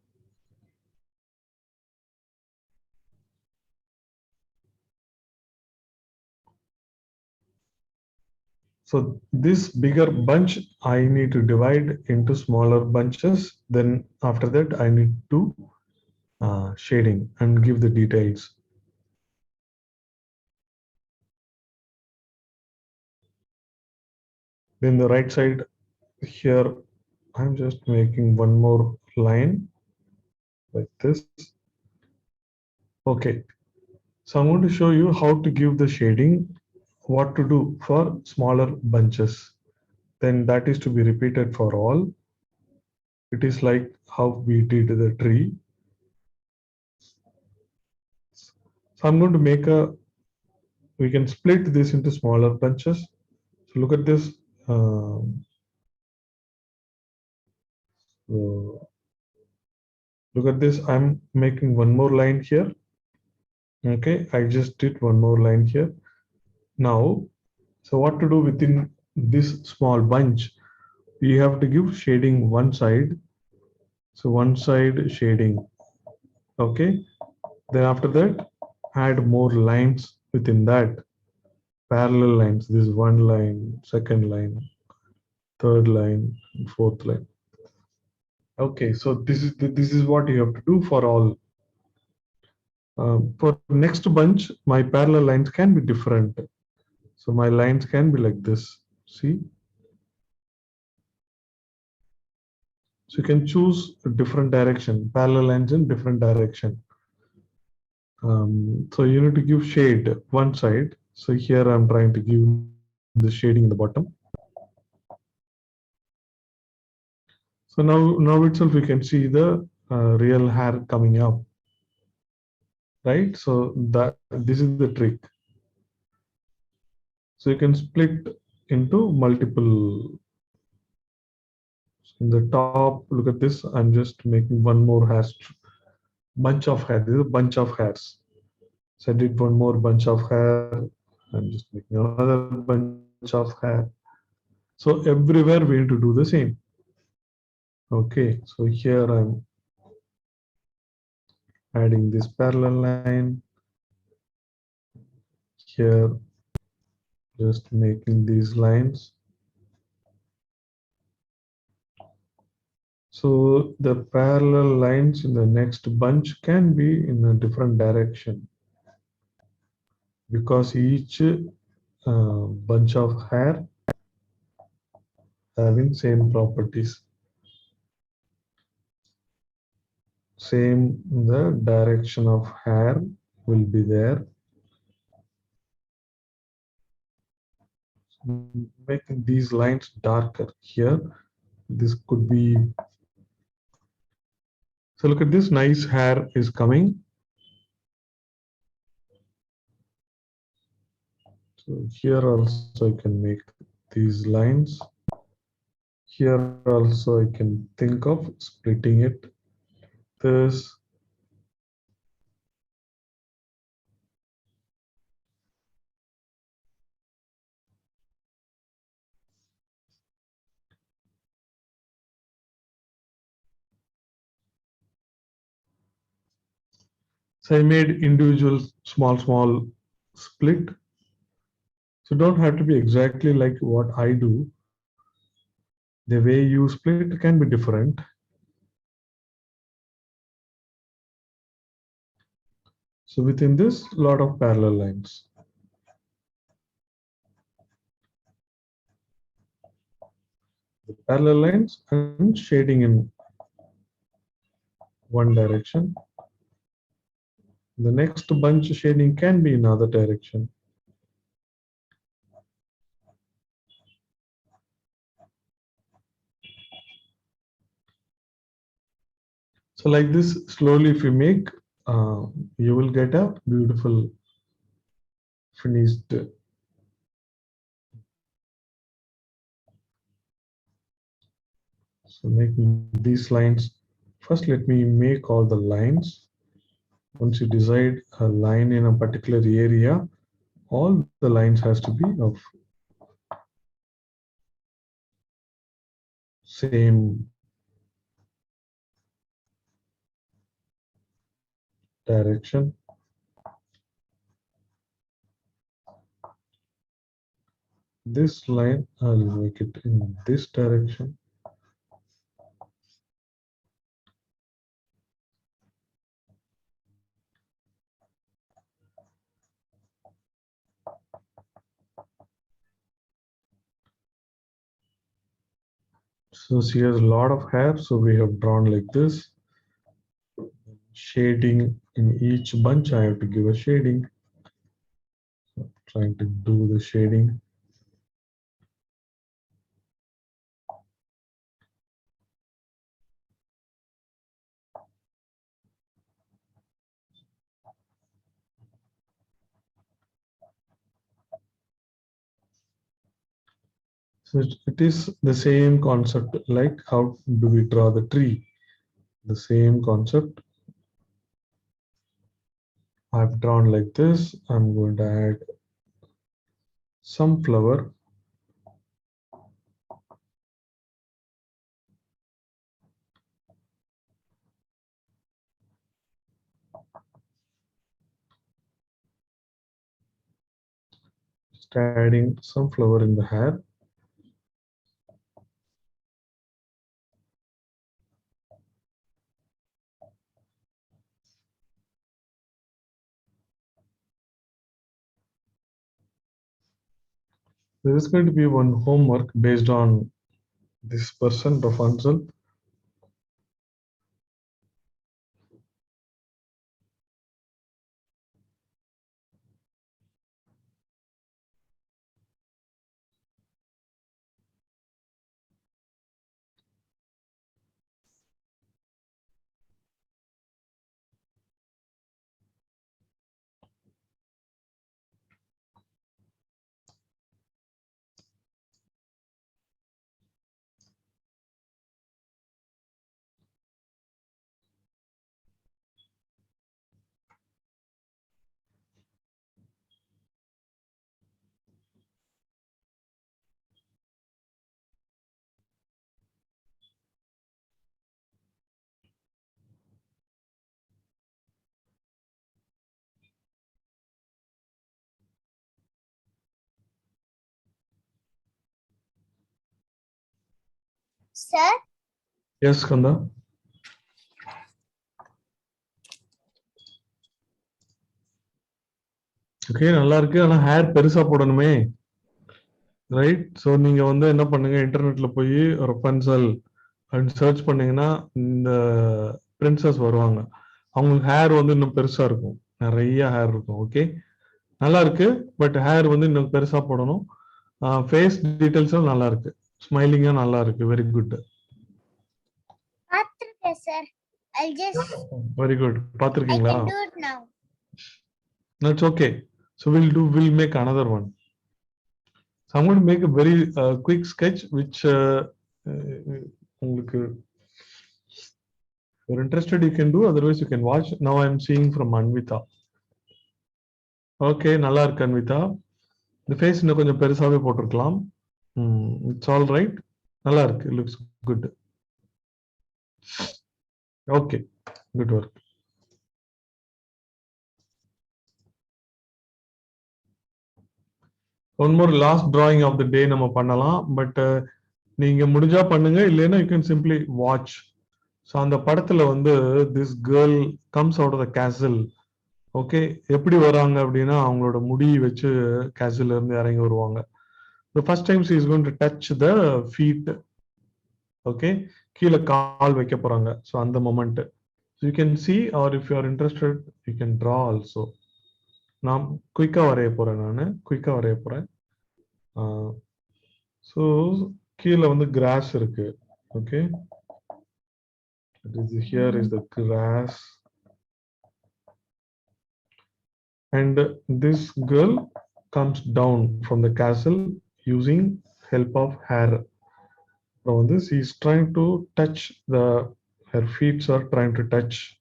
So this bigger bunch I need to divide into smaller bunches. Then after that I need to shading and give the details. Then the right side here, I'm just making one more line like this. Okay, so I'm going to show you how to give the shading, what to do for smaller bunches. Then that is to be repeated for all. It is like how we did the tree. So I'm going to make we can split this into smaller bunches. So look at this. So look at this. I'm making one more line here. Okay, I just did one more line here. Now, so what to do within this small bunch? You have to give shading one side. So one side shading. Okay. Then after that, add more lines within that. Parallel lines. This one line, second line, third line, fourth line. Okay, so this is what you have to do for all. For next bunch, my parallel lines can be different. So my lines can be like this. See? So you can choose a different direction, parallel lines in different direction. So you need to give shade one side. So here I'm trying to give the shading in the bottom. So now itself we can see the real hair coming up, right? So that this is the trick. So you can split into multiple. In the top, look at this. I'm just making one more hair, bunch of hair. This is a bunch of hairs. So I did one more bunch of hair. I'm just making another bunch of hair. So everywhere we need to do the same. Okay, so here I'm adding this parallel line. Here, just making these lines. So the parallel lines in the next bunch can be in a different direction because each bunch of hair having same properties. Same, the direction of hair will be there. Making these lines darker here. This could be. So look at this, nice hair is coming. So here also I can make these lines. Here also I can think of splitting it. This. So I made individual small split. So don't have to be exactly like what I do. The way you split can be different. So within this, a lot of parallel lines. The parallel lines and shading in one direction. The next bunch shading can be in other direction. So like this, slowly if you make, you will get a beautiful finished. So making these lines, first let me make all the lines. Once you decide a line in a particular area, all the lines has to be of same direction. This line, I'll make it in this direction. So she has a lot of hair, so we have drawn like this. Shading in each bunch, I have to give a shading. So trying to do the shading. So it is the same concept, like how do we draw the tree? The same concept. I've drawn like this. I'm going to add some flower. Just adding some flower in the hair. There is going to be one homework based on this person, Rapunzel. Sir, Yes, Kanda. Okay, நல்லா இருக்கு. ஆனா hair பெருசா போடணுமே, right? So நீங்க வந்து என்ன பண்ணுங்க, இன்டர்நெட்ல போய் ரப்பன்சல் அப்படின்னு சர்ச் பண்ணீங்கன்னா இந்த பிரின்சஸ் வருவாங்க. அவங்களுக்கு ஹேர் வந்து இன்னும் பெருசா இருக்கும், நிறைய ஹேர் இருக்கும். ஓகே, நல்லா இருக்கு. பட் ஹேர் வந்து இன்னும் பெருசா போடணும். ஃபேஸ் டீடைல்ஸும் நல்லா இருக்கு, ஸ்மைலிங்கா நல்லா இருக்கு. வெரி குட், பார்த்திருக்கேன் sir. I'll just very good. I பார்த்துருக்கீங்களா? can do it now. That's okay. So we'll make another one. So I'm going to make a very quick sketch which உங்களுக்கு if you're interested you can do, otherwise you can watch. Now I'm seeing from Anvita. Okay, நல்லா இருக்கு அன்விதா. இந்த face இன்னும் கொஞ்சம் பெருசாவே போட்டிருக்கலாம். It's all right, நல்லா இருக்கு, looks good. Okay, good work. One more last drawing of the day நம்ம பண்ணலாம். பட் நீங்க முடிஞ்சா பண்ணுங்க, இல்லைன்னா you can simply watch. So அந்த படத்துல வந்து this girl comes out of the castle. Okay, எப்படி வராங்க அப்படின்னா அவங்களோட முடி வச்சு கேசல்ல இருந்து இறங்கி வருவாங்க. The first time she is going to touch the feet. Okay, கீழே கால் வைக்க போறாங்க. ஸோ அந்த moment so you can see, or if you are interested you can draw also. நான் குயிக்கா வரைய போறேன், குயிக்கா வரைய போறேன். ஸோ கீழே வந்து கிராஸ் இருக்கு. Okay, Here is the grass. And this girl comes down from the castle using help of hair. Now this is trying to touch her feet are trying to touch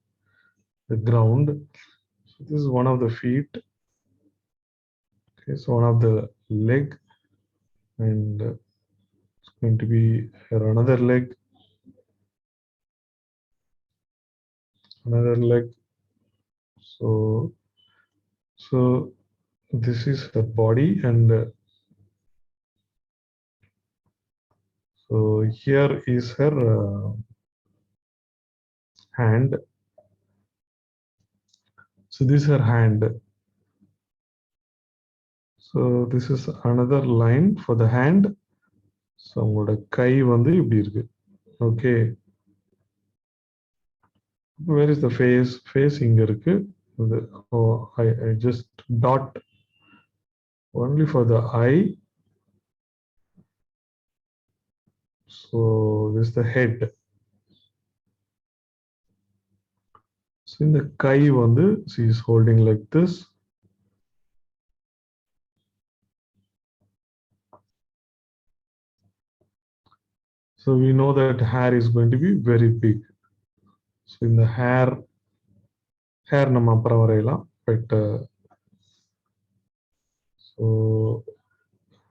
the ground. So this is one of the feet. Okay, so one of the leg, and it's going to be here another leg, another leg. So this is her body, and so here is her hand. So this is her hand. So this is another line for the hand. So உங்களோட கை வந்து இப்படி இருக்கு. Okay. Where is the face? Face இங்க இருக்கு. Oh, I just dot only for the eye. So this is the head. So in the kai வந்து she is holding like this. So we know that hair is going to be very big. So in the hair நம்ம அப்புறம் வரையலாம். But so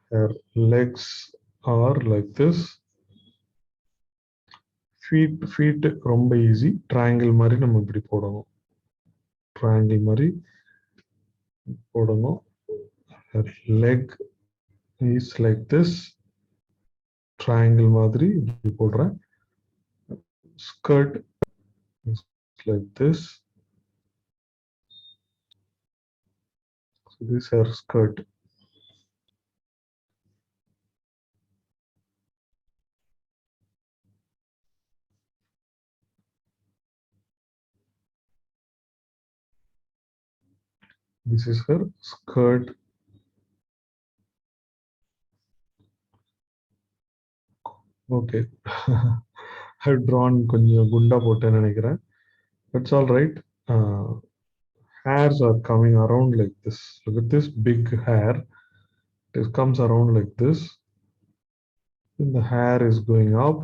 her legs are like this. Feet ரொம்ப easy. Triangle மாதிரி நம்ம இப்படி போடணும். Triangle மாதிரி போடணும். Her leg is like this. Triangle மாதிரி இப்படி போடுறேன். Skirt is like this. So this is her skirt. This is her skirt. Okay. I've drawn கொஞ்சம் குண்டா போட்டேன்னு நினைக்கிறேன். That's all right. Hairs are coming around like this. Look at this big hair. It comes around like this. Then the hair is going up.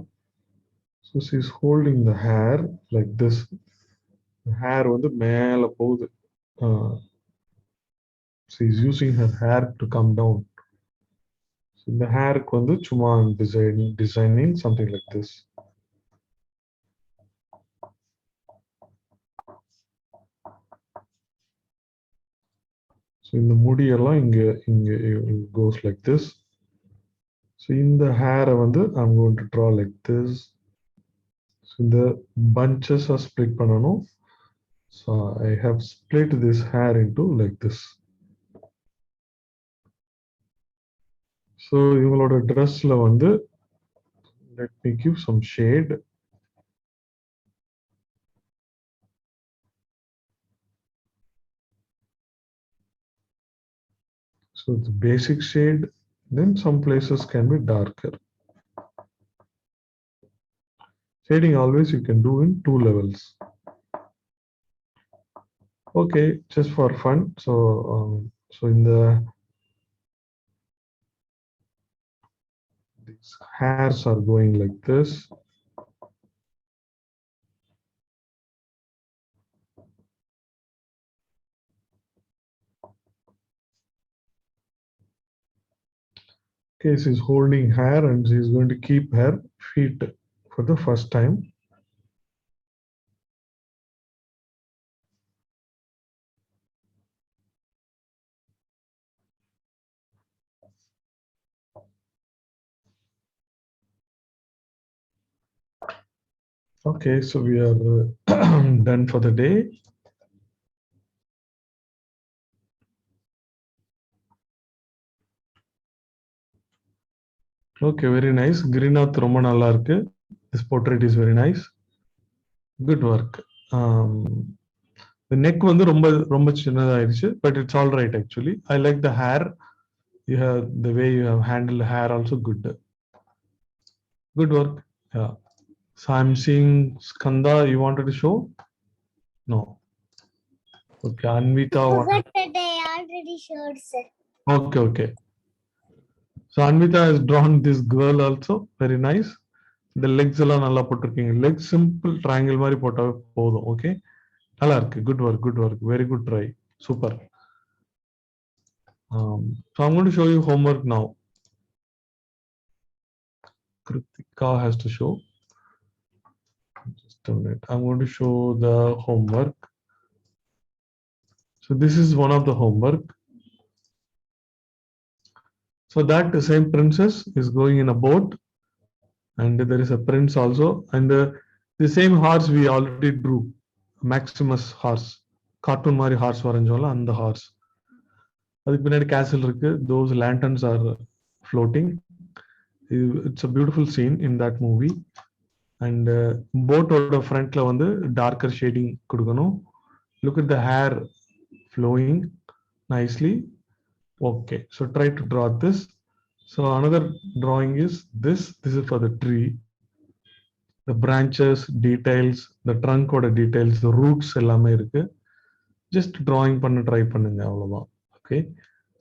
So she's holding the hair like this. The hair வந்து மேல போகுது. She's using her hair to come down. So the hair வந்து சும்மா designing something like this. So in the முடியெல்லாம் இங்க goes like this. So in the hair வந்து I'm going to draw like this. So the bunches are split பண்ணணும். So I have split this hair into like this. So இவங்களோட dressல வந்து let me give some shade. So the basic shade, then some places can be darker. Shading always you can do in 2 levels. Okay, just for fun. So in these hairs are going like this. Okay, she's holding hair and she's going to keep her feet for the first time. Okay, so we are done for the day. Okay, very nice. Greenath ரொம்ப நல்லா இருக்கு. This portrait is very nice. Good work. The neck வந்து ரொம்ப சின்னதாயிருச்சு, but it's all right actually. I like the hair. You have the way you have handled hair also good. Good work. Yeah. So I'm seeing Skanda, you wanted to show? No. Okay, Anvita. Forgot that I already showed, sir. Okay, okay. So Anvita has drawn this girl also. Very nice. The legs எல்லாம் நல்லா போட்டிருக்கீங்க. Legs simple triangle மாதிரி போட்டாவே போதும். Okay. நல்லா இருக்கு. Good work, good work. Very good try. Super. So I'm going to show you homework now. Kritika has to show. Just a minute. I'm going to show the homework. So this is one of the homework. So that the same princess is going in a boat, and there is a prince also, and the same horse we already drew, Maximus horse, cartoon mari horse varanjola, and the horse. அதுக்கு பின்னாடி castle இருக்கு. Those lanterns are floating. It's a beautiful scene in that movie. And boat oda frontல வந்து darker shading கொடுக்கணும். Look at the hair flowing nicely. Okay, so try to draw this. So another drawing is this. This is for the tree. The branches, details, the trunk oda details, the roots எல்லாமே இருக்கு. Just drawing பண்ண try பண்ணுங்க அவ்வளவுதான். Okay.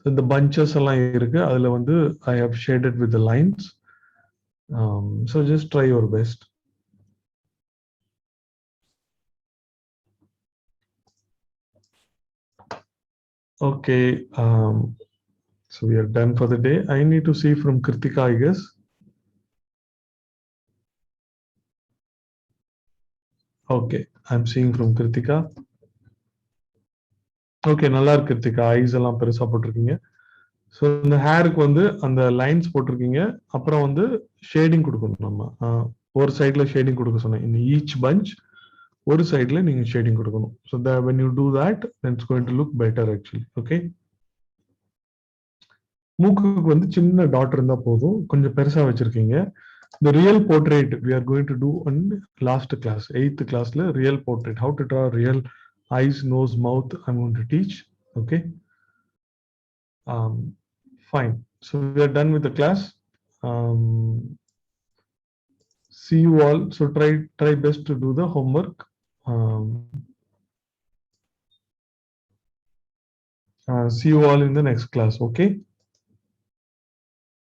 So the bunches எல்லாம் இருக்கு. அதுல வந்து I have shaded with the lines. So just try your best. Okay. So we are done for the day. I need to see from Kritika, I guess. Okay, I'm seeing from Kritika. Okay, நல்லா இருக்கு Kiruthika. Ice எல்லாம் பெருசா போட்டிருக்கீங்க. So இந்த ஹேருக்கு வந்து அந்த lines போட்டிருக்கீங்க. அப்புறம் வந்து ஷேடிங் கொடுக்கணும். நம்ம ஒரு சைட்ல ஷேடிங் கொடுக்க சொன்னேன். இந்த ஈச் பஞ்ச் ஒரு சைட்ல நீங்க ஷேடிங் கொடுக்கணும். So when you do that, then it's going to look better actually. Okay. மூக்குக்கு வந்து சின்ன டாட் இருந்தா போதும். கொஞ்சம் பெருசா வச்சிருக்கீங்க. The real portrait we are going to do on last class, 8th class la real portrait, how to draw real eyes, nose, mouth I'm going to teach. Okay. Fine. So we are done with the class. See you all. So try best to do the homework. See you all in the next class. Okay.